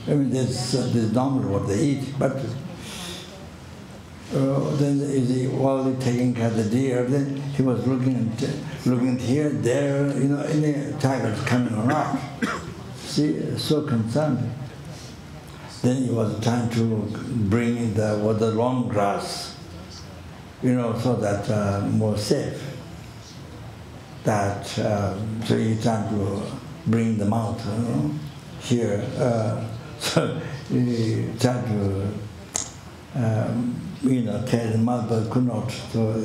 I mean, that's normally what they eat, but then while he's taking care of the deer, then he was looking here, there, any tigers coming around. See, so concerned. Then it was time to bring in the long grass, so that more safe. That so he tried to bring them out here. So he tried to carry them out, but could not. So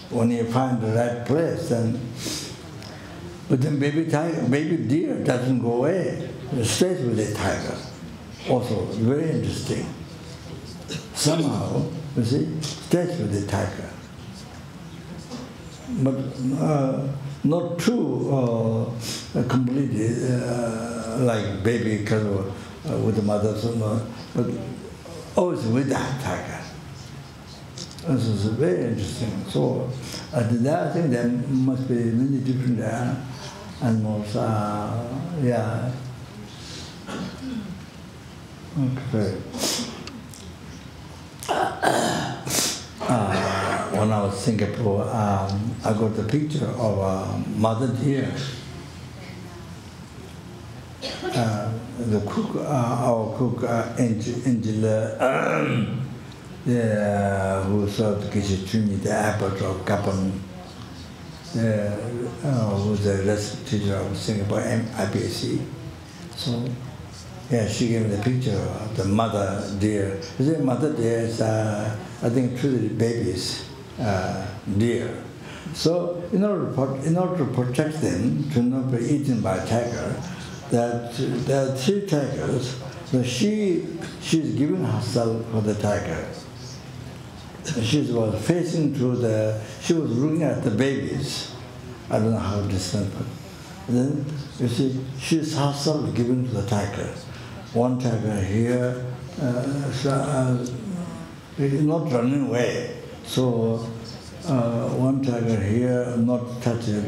when you find the right place, but then baby deer doesn't go away. It stays with the tiger. Also very interesting. Somehow, you see, stays with the tiger. But not too completely like baby with the mother, but always with that tiger. This is very interesting. So I think there must be many different animals. Yeah. Okay. When I was in Singapore, I got a picture of a mother deer. The cook, our cook, Angela, who served Kishichuni, the abbot of Kapon, who's the recipe teacher of Singapore IPC. So, yeah, she gave me the picture of the mother deer. The mother deer is, I think, truly babies deer. So, in order to protect them, to not be eaten by a tiger, there are 3 tigers. So she's giving herself for the tiger. She was facing to she was looking at the babies. I don't know how distant, but then you see, she's herself giving to the tiger. One tiger here, not running away. So one tiger here, not touching it,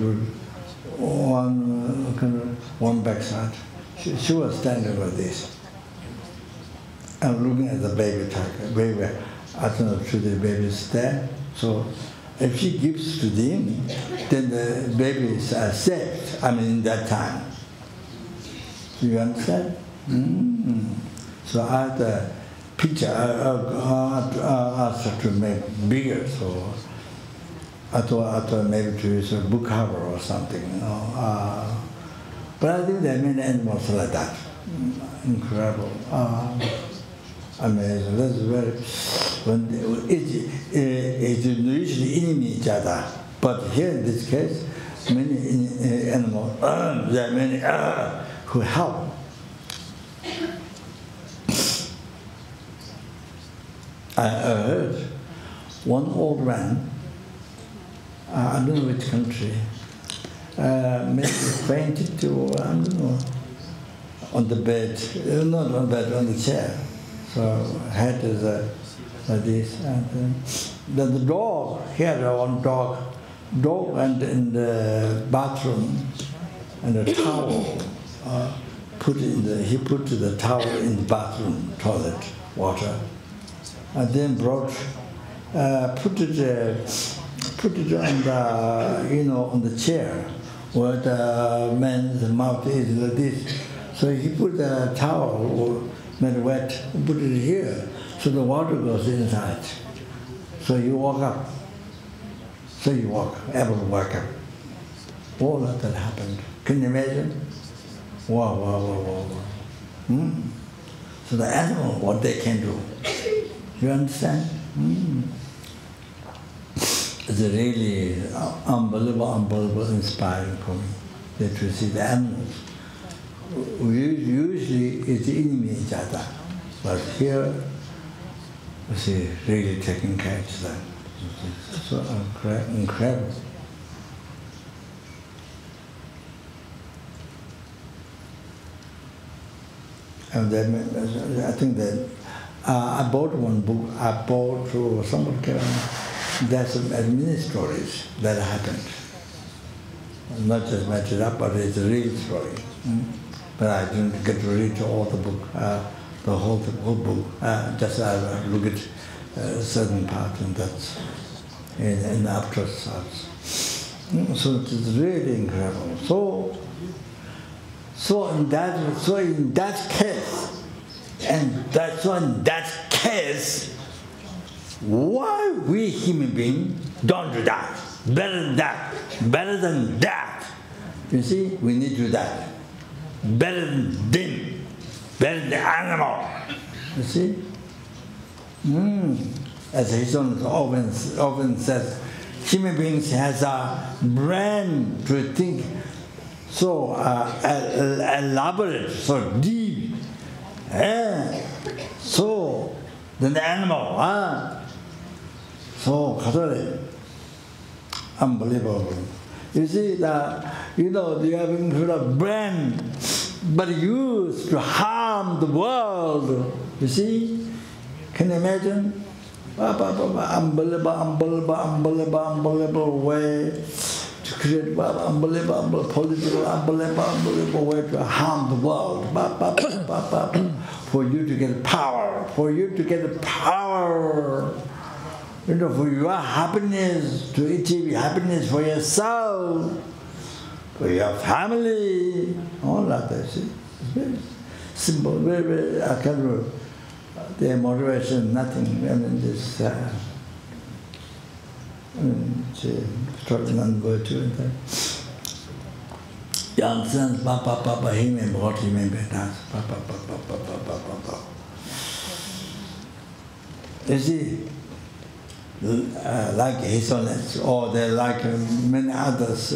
one backside. She was standing like this. I'm looking at the baby tiger. Baby, I don't know if the baby is there. So if she gives to them, then the babies are saved. I mean, in that time. You understand? So I had a picture. I asked her to make bigger. So I thought maybe to use a book cover or something. You know. But I think there are many animals like that. Incredible. Amazing. That's very. It's usually enemy each other, but here in this case, many animals. There are many who help. I heard one old man. I don't know which country. Maybe fainted to, I don't know, on the bed, not on the bed, on the chair. So head is like this. And then the dog, he had one dog. Dog went in the bathroom and a towel, he put the towel in the bathroom toilet water, and then put it on the, on the chair where the man's mouth is like this. So he put the towel, made wet, put it here, so the water goes inside. So you walk up. So you able to walk up. All of that happened. Can you imagine? Wow. So the animal, what they can do. You understand? It's really unbelievable, inspiring for me to see the animals. Usually it's enemy each other, but here we see really taking care of them. It's so incredible. And then I think that I bought one book. I bought through someone came. There's some many stories that happened. Not just match it up, but it's a real story. But I didn't get to read all the book, the whole book. Just I look at certain part, and that's in the afterthoughts. So it's really incredible. So in that case, in that case, why we human beings don't do that? Better than that. You see, we need to do that. Better than them, better than the animal. You see? As his own often says, human beings has a brain to think so elaborate, so deep, so than the animal. So unbelievable. You see that you have a brain, but used to harm the world. You see? Can you imagine? unbelievable way to create unbelievable political, unbelievable way to harm the world. For you to get power, for you to get power. You know, for your happiness, to achieve happiness for yourself, for your family, all that. See, it's very simple, very, very kind. Their motivation, nothing. I mean, this. Struggling virtue and that. Young sons, papa, he may be what he may be dance, papa. You see. Like his Holiness, or they're like many others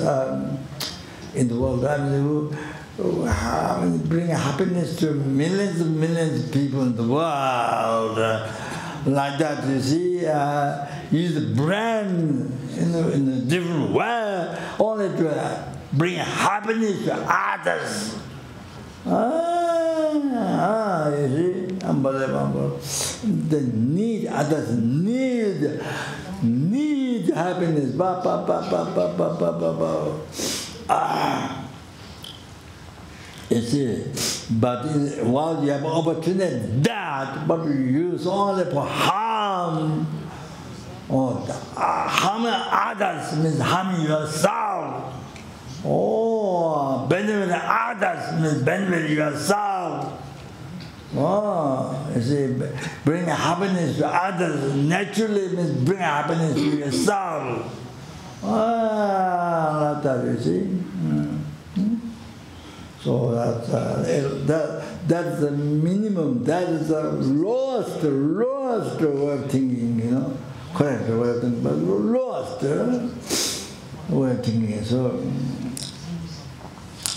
in the world, I mean, who bring happiness to millions and millions of people in the world. Like that, you see, use the brand in a different way, only to bring happiness to others. You see, unbelievable. They need, others need happiness. You see, but while you have opportunity that, but you use only for harm, or harming others means harming yourself. Oh, benefit others means benefit yourself. Oh, you see, bring happiness to others naturally means bring happiness to yourself. Like that, you see. So that's the minimum, that is the lowest way of thinking, you know. Correct way of thinking, but lowest way of thinking. So,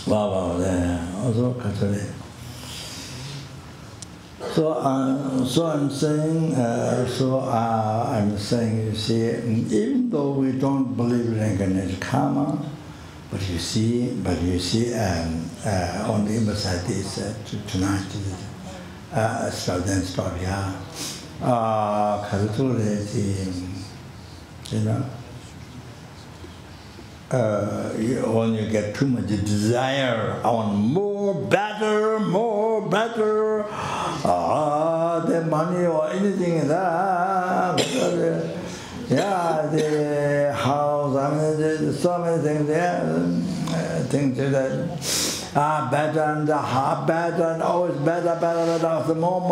also Catholic. So I'm saying, you see, even though we don't believe in reincarnation karma, but you see, on the emphasize this tonight. Then stop here. You know, when you get too much desire, I want more, better. The money or anything like that. Yeah, the house, I mean, there's so many things there. Things that better and better and always better. So more.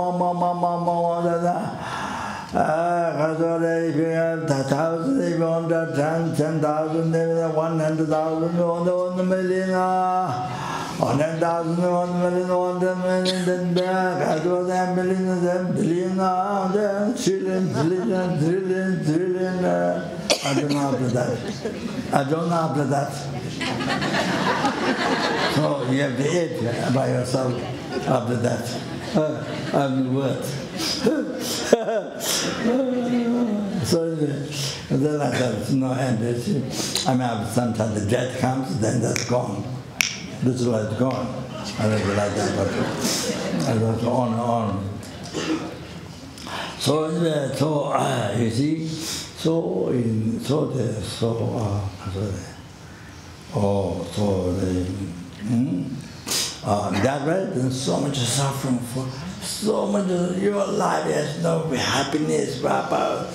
If you have 1,000, if you want 10,000, 100,000, 1 million, 100,000, 1 million, 1 million, then back, I do that million, then billion, then trillion. I don't know after that. So you have to eat by yourself after that. I'm the word. So then I said, no end. I mean, sometimes the death comes, then that's gone. This is why it's gone. I don't like that, but I was on. So you see, that way, there's so much suffering for so much of your life has no happiness, no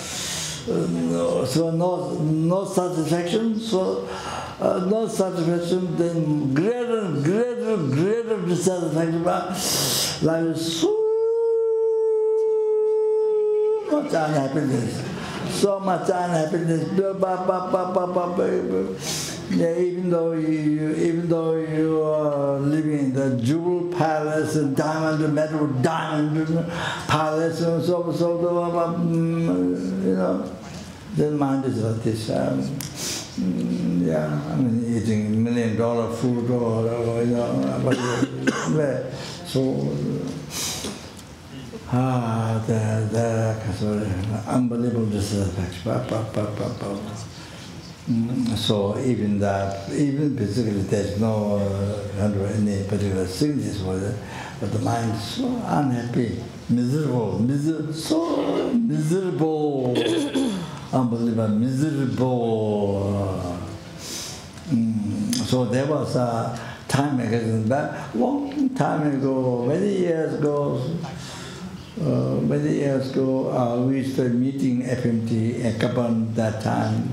satisfaction. So no satisfaction, then greater dissatisfaction. Life is so much unhappiness. Yeah, even though you are living in the jewel palace and metal diamond palace and so you know, the mind is like this. Yeah, I mean, eating $1 million food or you know, so the unbelievable dissatisfaction. So even physically there's no any particular sickness for it, but the mind is so unhappy, miserable, so miserable, unbelievable, miserable. So there was a time back, long time ago, many years ago, we started meeting FPMT at Kapan that time.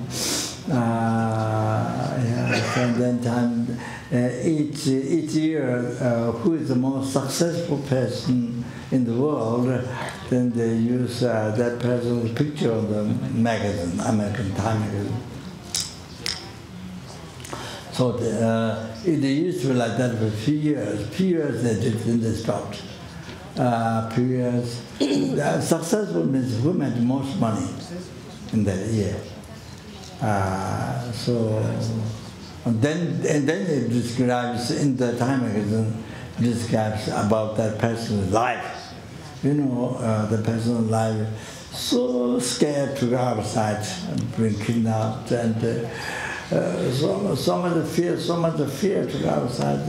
And then time, each year, who is the most successful person in the world, then they use that person's picture on the magazine, American Time magazine. So it used to be like that for a few years. They did, then they stopped. Few years. Successful means who made most money in that year. And then it describes in the Time magazine, describes about that person's life. You know, the person's life, so scared to go outside and being kidnapped, and so much fear to go outside.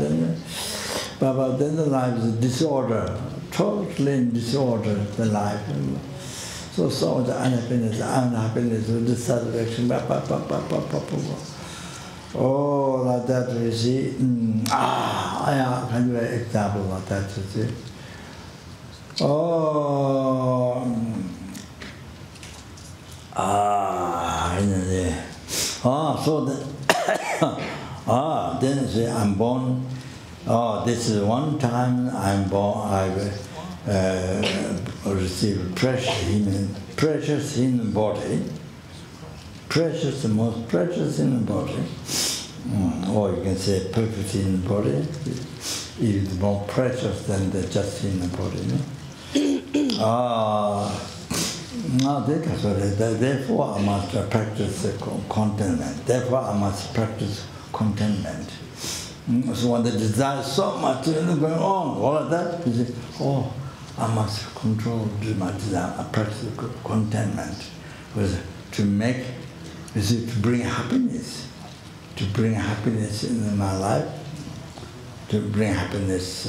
But then the life is disorder, totally in disorder, the life. So much unhappiness, dissatisfaction, oh, like that, you see. I can give an example like that, you see. Then say I'm born. This is one time I'm born. I received precious human body. Precious, the most precious human body. Or you can say perfect human body. It's more precious than the just human body. Therefore I must practice contentment. Therefore I must practice contentment. So when the desire so much going on, all of that, you say, I must control my desire. I practice contentment. To make, to bring happiness. To bring happiness in my life. To bring happiness,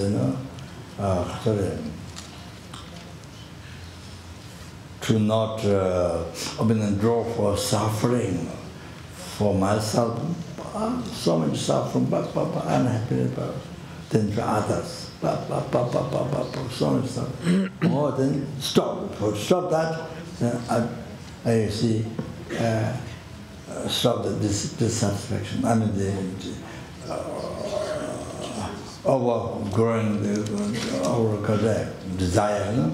to not open the door for suffering for myself. So much suffering, unhappiness, then for others, so much suffering. Then stop that. I see, stop the dissatisfaction. I mean the overgrowing desire.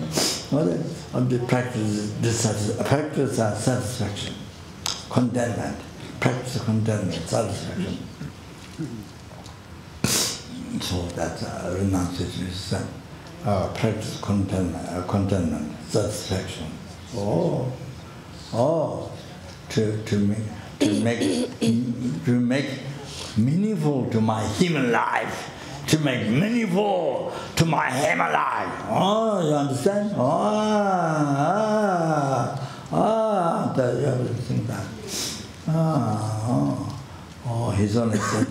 Practice satisfaction, contentment. Practice contentment, satisfaction. So that's renunciation is practice contentment, satisfaction. To make meaningful to my human life. To make meaningful to my human life. You understand? You have to think that. He's only said,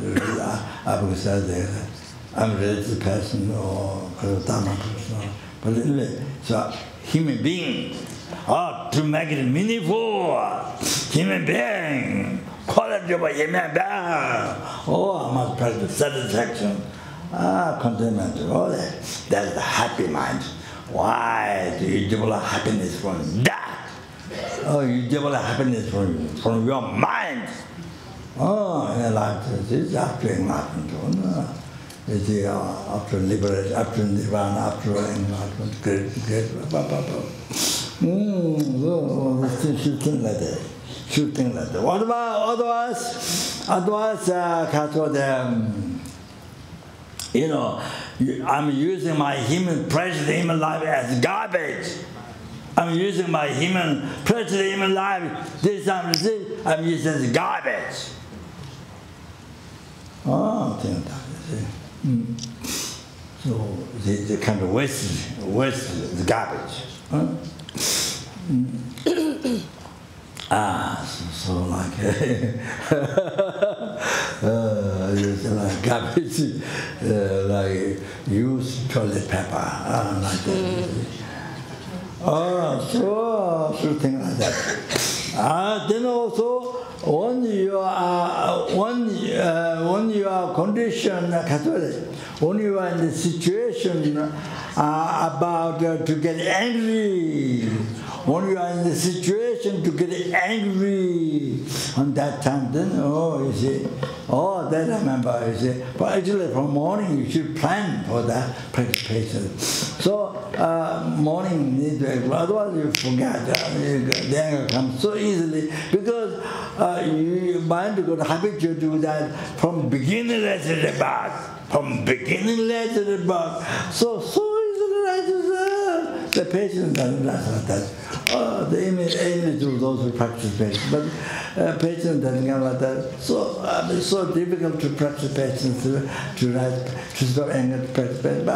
I'm a religious person or dharma person. But anyway, so human being, to make it meaningful, human being, quality of a human being. I must practice satisfaction, contentment. That's the happy mind. Why do you develop happiness from that? You develop happiness from your mind. In life, it's after enlightenment. It's after liberation, after nirvana, after enlightenment, great. Shooting like that. What about otherwise, I'm using my precious human life as garbage. I'm using my precious human life. This time, I'm using as garbage. So they kind of waste the garbage. So like, it's like garbage, like used toilet paper, like that. So things like that. Then also, when you are conditioned, when you are in the situation about to get angry, when you are in the situation to get angry, on that time, then you see, that I remember, you see. But actually, from morning you should plan for that participation. So morning need to, otherwise you forget. The anger comes so easily because your mind got habitual to do that from beginning let's the back, from beginning let's the back. So easily the patient doesn't last like that. The aim is to those who practice patience, but patient doesn't come like that. So it's so difficult to practice patience, to stop anger, to practice patience.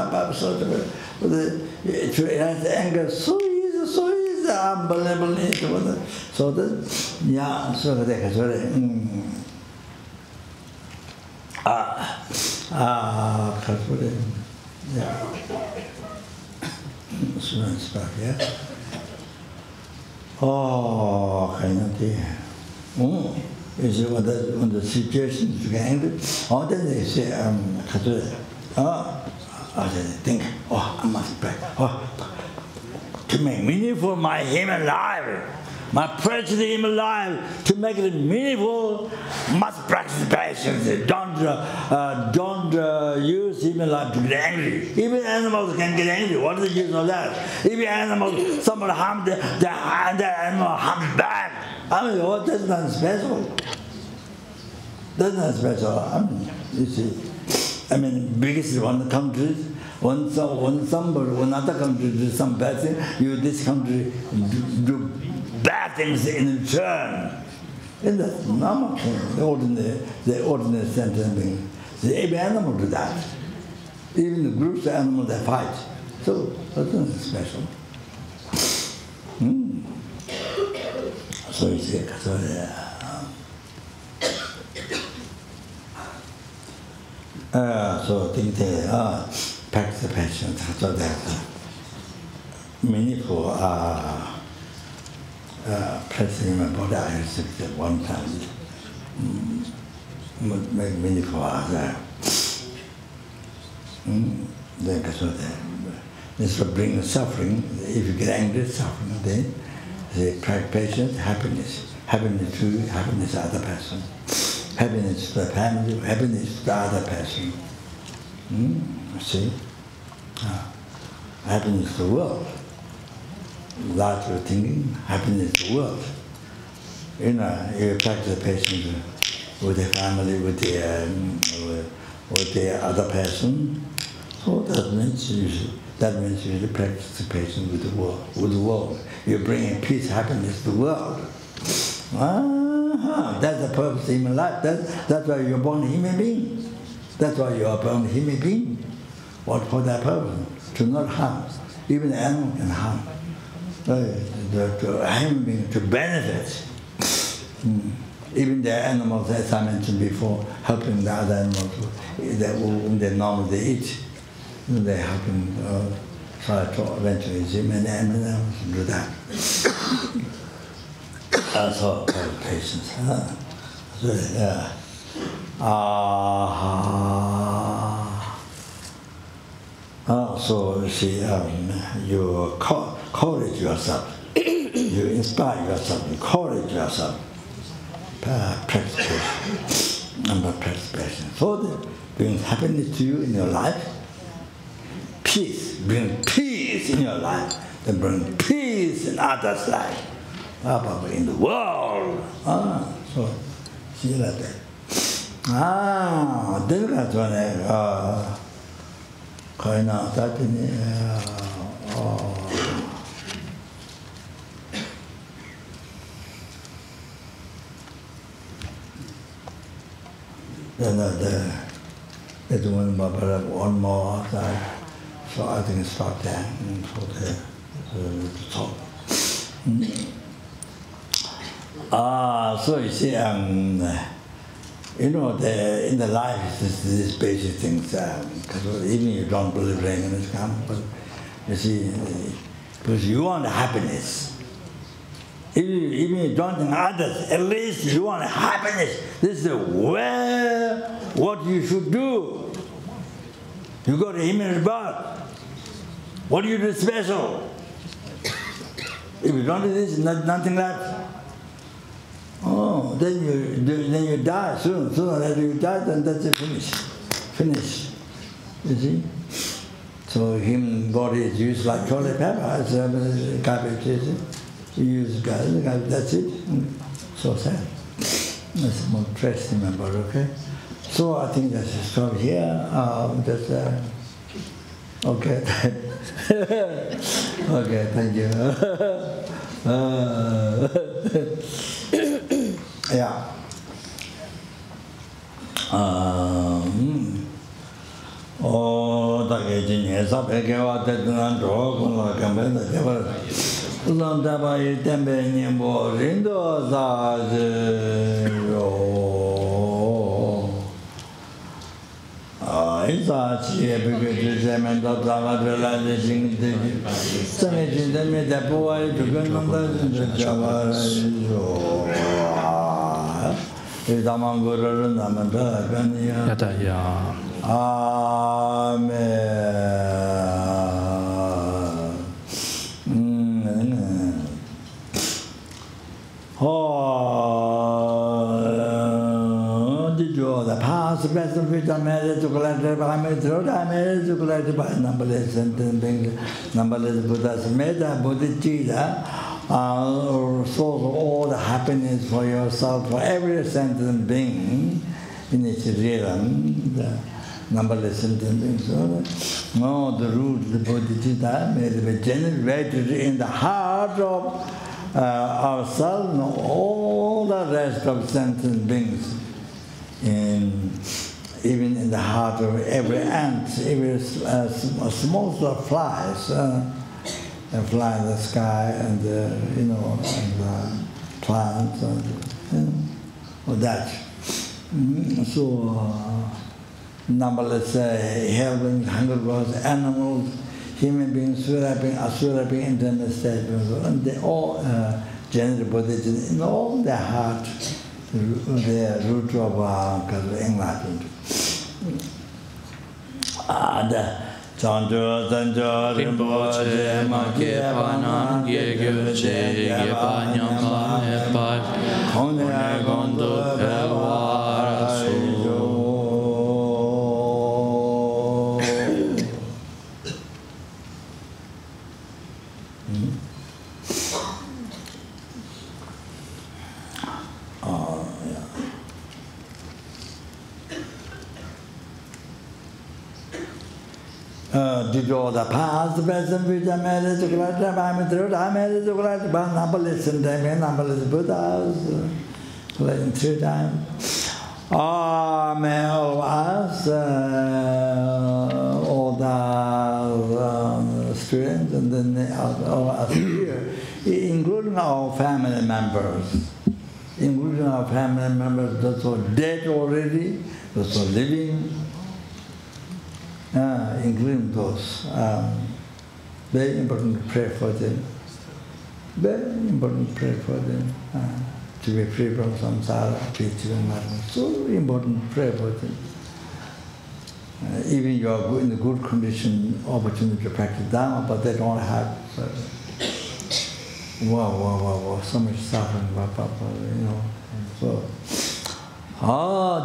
To erase anger so easy, unbelievable. So that, yeah, so that students back, yeah. Kind of thing. You see, when the situation is angry, then they say, I think, I must pray. To make meaningful my human life, my precious human life, to make it meaningful, must practice patience. Don't use human life to get angry. Even animals can get angry. What is the use of that? Even animals, someone harmed the animal harmed back. I mean, that's not special. That's not special. I mean, you see. I mean, biggest one country, when other country do some bad thing, this country do bad things in return. And that's normal thing, the ordinary sentient being. Every animal do that. Even the groups of animals that fight. So that's nothing special. So you see, so think they practice patience, so that meaningful practicing my body, I received at one time, make meaningful other. Then so that this will bring suffering. If you get angry, suffering, then they practice patience, happiness. Happiness to you, happiness to other person. Happiness to the family, happiness to the other person. See? Happiness to the world. Larger thinking, happiness to the world. You practice patience with the family, with the other person. So that means you should practice the patience with the world. You're bringing peace, happiness to the world. That's the purpose of human life. That's why you're born a human being. That's why you are born a human being. What for that purpose? To not harm. Even the animal can harm. The human being to benefit. Even the animals, as I mentioned before, helping the other animals they normally eat. They helping try to eventually see many animals do that. So patience. So you see, you encourage yourself, you inspire yourself, you encourage yourself. Practice patience. So that brings happiness to you in your life. Peace, bring peace in your life, then bring peace in others' life. In the world. So see like that. Then that's when there's one more outside. So I think stop there for the talk. So you see, you know, in the life, these basic things, because even you don't believe reincarnation, but you see, because you want happiness. Even you don't think others, at least you want happiness. This is what you should do. You got a human birth. What do you do special? If you don't do this, nothing left. Oh, then you die soon. Sooner or later you die, then that's it, finish. You see? So human body is used like toilet paper, it's garbage, you see? You use garbage, that's it. So sad. That's more stress, remember, okay? So I think that's just stop here. Okay. Okay, thank you. Yeah. The past, best of which I made to collect, I made to collect by numberless sentient beings, numberless Buddhas, made a bodhicitta, source of all the happiness for yourself, for every sentient being in its realm, the numberless sentient beings. No, the root, the bodhicitta, may be generated in the heart of ourselves and all the rest of sentient beings. Even in the heart of every ant, every small flies, fly in the sky, and and the plants, and that. So numberless helping, hunger, animals, human beings, asura beings, internal state, and they all generate Buddhism in all their heart. The root of enlightenment. Rinpoche, Magye Panam, Gyegurche, Gyepanyam, Epai, Kone Gondo, Pewara, did all the past, present, future, marriage, to collect, I made to collect, but numberless and numberless Buddhas, collecting 3 times. May all of us, all the students, and then all of us here, including our family members, those who are dead already, those who are living, including those. Very important to pray for them. Very important to pray for them. To be free from samsara, peace and enlightenment. So important to pray for them. Even you are in a good condition, opportunity to practice dharma, but they don't have. Wow, so much suffering, So.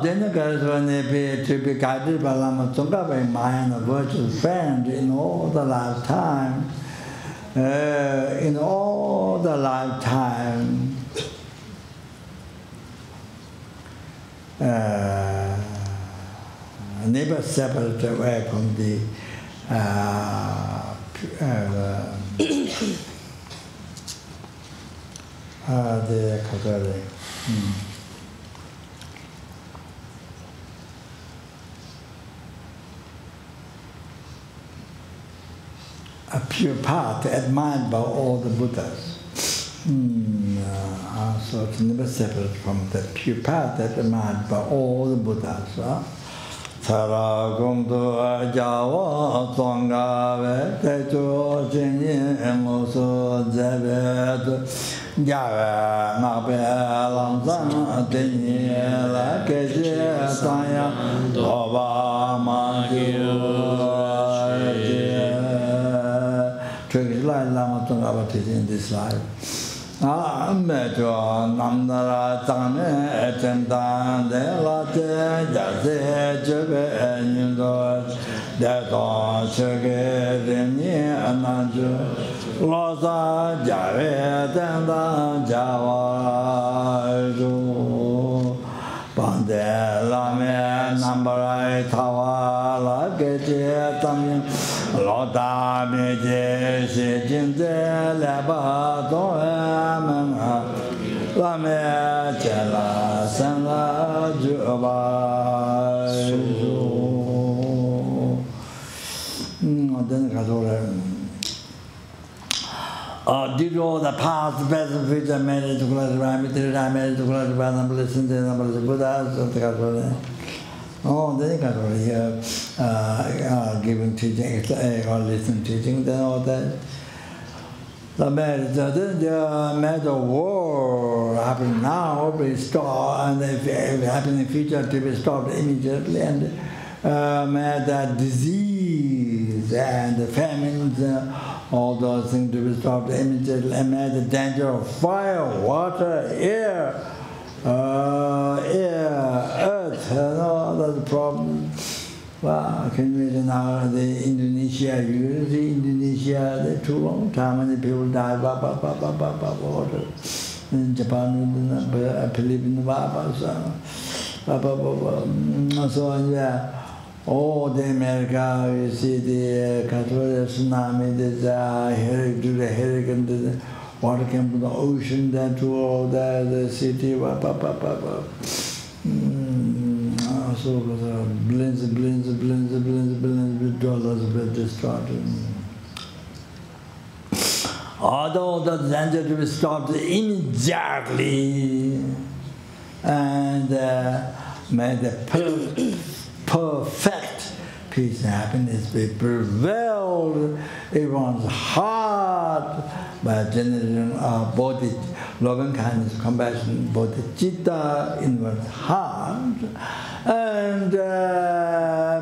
Then the girls, when they be to be guided by Lama Tsongkhapa by mind, a virtuous friend in all the lifetime, never separate away from the a pure path admired by all the Buddhas. So it's never separate from the pure path that emerged by all the Buddhas. Sara Gongdu Jawa Tsongave Techo Jinyin Mosu Zebet Java Nabe Lamsan Tenyi La Keje Tanya Doba Magyu Turkish life Lama Tsongava teaching in this life. Mejo Namdara Tane Etendan De Late Jase Chebe Nyundo Deton Chege Rinyi Ananju Losa Jave Tendan Jawaju Pande Lame Nambarai Tawala Geje Tamyin Loda Meje Shijinde Leba Doemanga Lame Chela Senla Jubaju Then did all the past, present, future, marriage, to class, marriage, to class, number, listen to number of Buddhas, then you got here giving teaching or listening teaching, then all that. The marriage, then the matter war happening now, be stopped, and if it happens in the future, to be stopped immediately, and that disease and the famines, all those things to be stopped immediately, and the danger of fire, water, air, earth, that's the problem. Well, can you imagine how the Indonesia, you see Indonesia, they're too long time, and the people die, water. In Japan, Philippines, so yeah. Oh, the America, you see the Catholic tsunami, the hurricane, the water came from the ocean, then to all the city, so billions of dollars were destroyed. Although the danger to be stopped immediately, and may the perfect peace and happiness be prevailed everyone's heart by generation of bodhi, loving kindness, compassion, bodhicitta in one's heart, and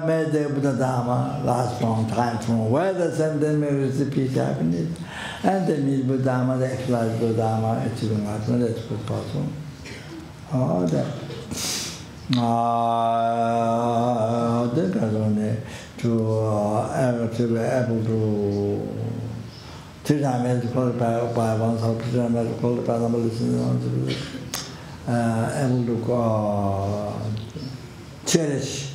may the Buddha Dharma last long time from where the sentient may receive peace and happiness, and the meet Buddha Dharma, the actualize Buddha Dharma, achieving Atma, that's what's possible. All that. To be able to teach our marriage qualified by oneself, teach our marriage qualified by listening, able to cherish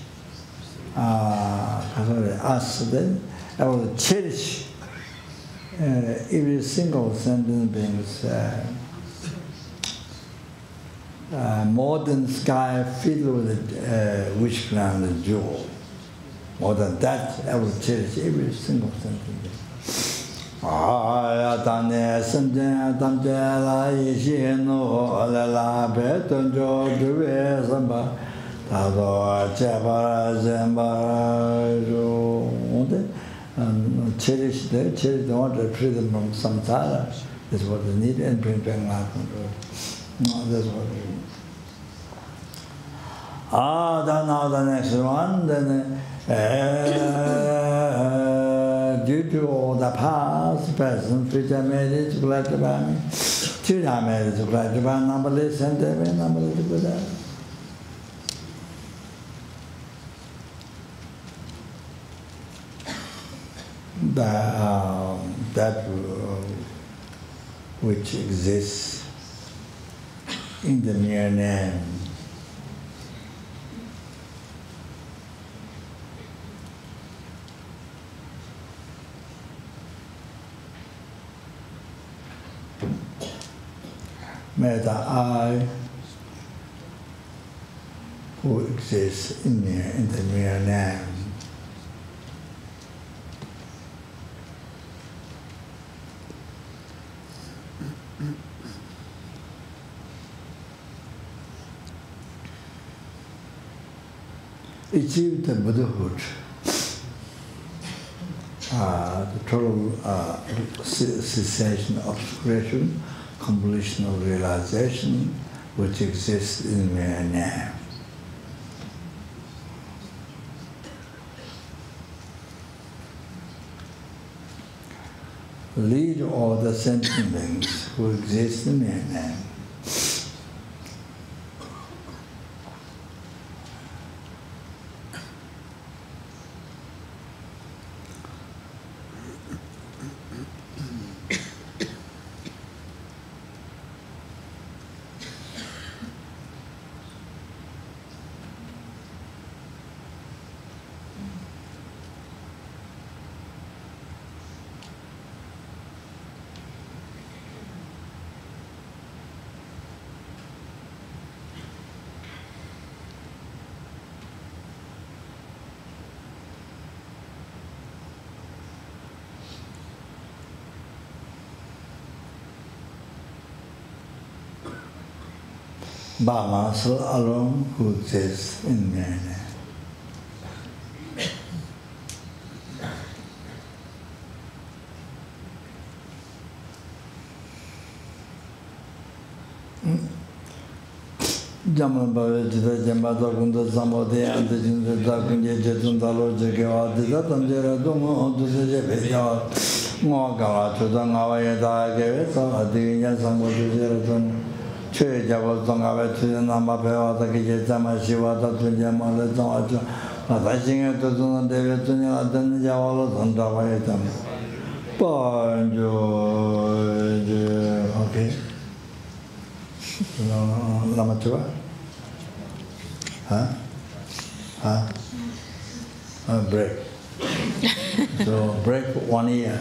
us, then able to cherish every single sentient being's modern sky filled with wish ground and jewel. More than that, I will cherish every single sentence. Ayatane sentence tamjela yishino la betonjo duve samba tado chepara zembara cherish the water, freedom from samsara. That's what they need, and bring life control. No, that's what we need. Then now the next one, then due to all the past, present, future marriage, glad to buy me, future marriage, glad to buy numberless, and numberless Buddha. That which exists in the mere name. May the I who exists in the mere name achieve the Buddhahood, the total cessation of obscuration, completion of realization, which exists in me and now. Lead all the sentient beings who exist in me and now. Dharma alone who exists in me. Jaman Bhava Jita Jambata Kunda Samodhi Antijinda Kunja Jetun Dalo Jagawa Dita Tamjera Dunga Dusaja Peja Ngawagala Chuda Ngawaya Dagave Adinya Samodhi Jeratun Chue Java Tongawa Chuda Nama Peva Takija Jama Shiva Tatunja Mala Tonga Patajinga Tutuna Deva Tunya Adan Javala Tandavaya Tam Banjo okay. Lama Chua? Break. So break 1 year.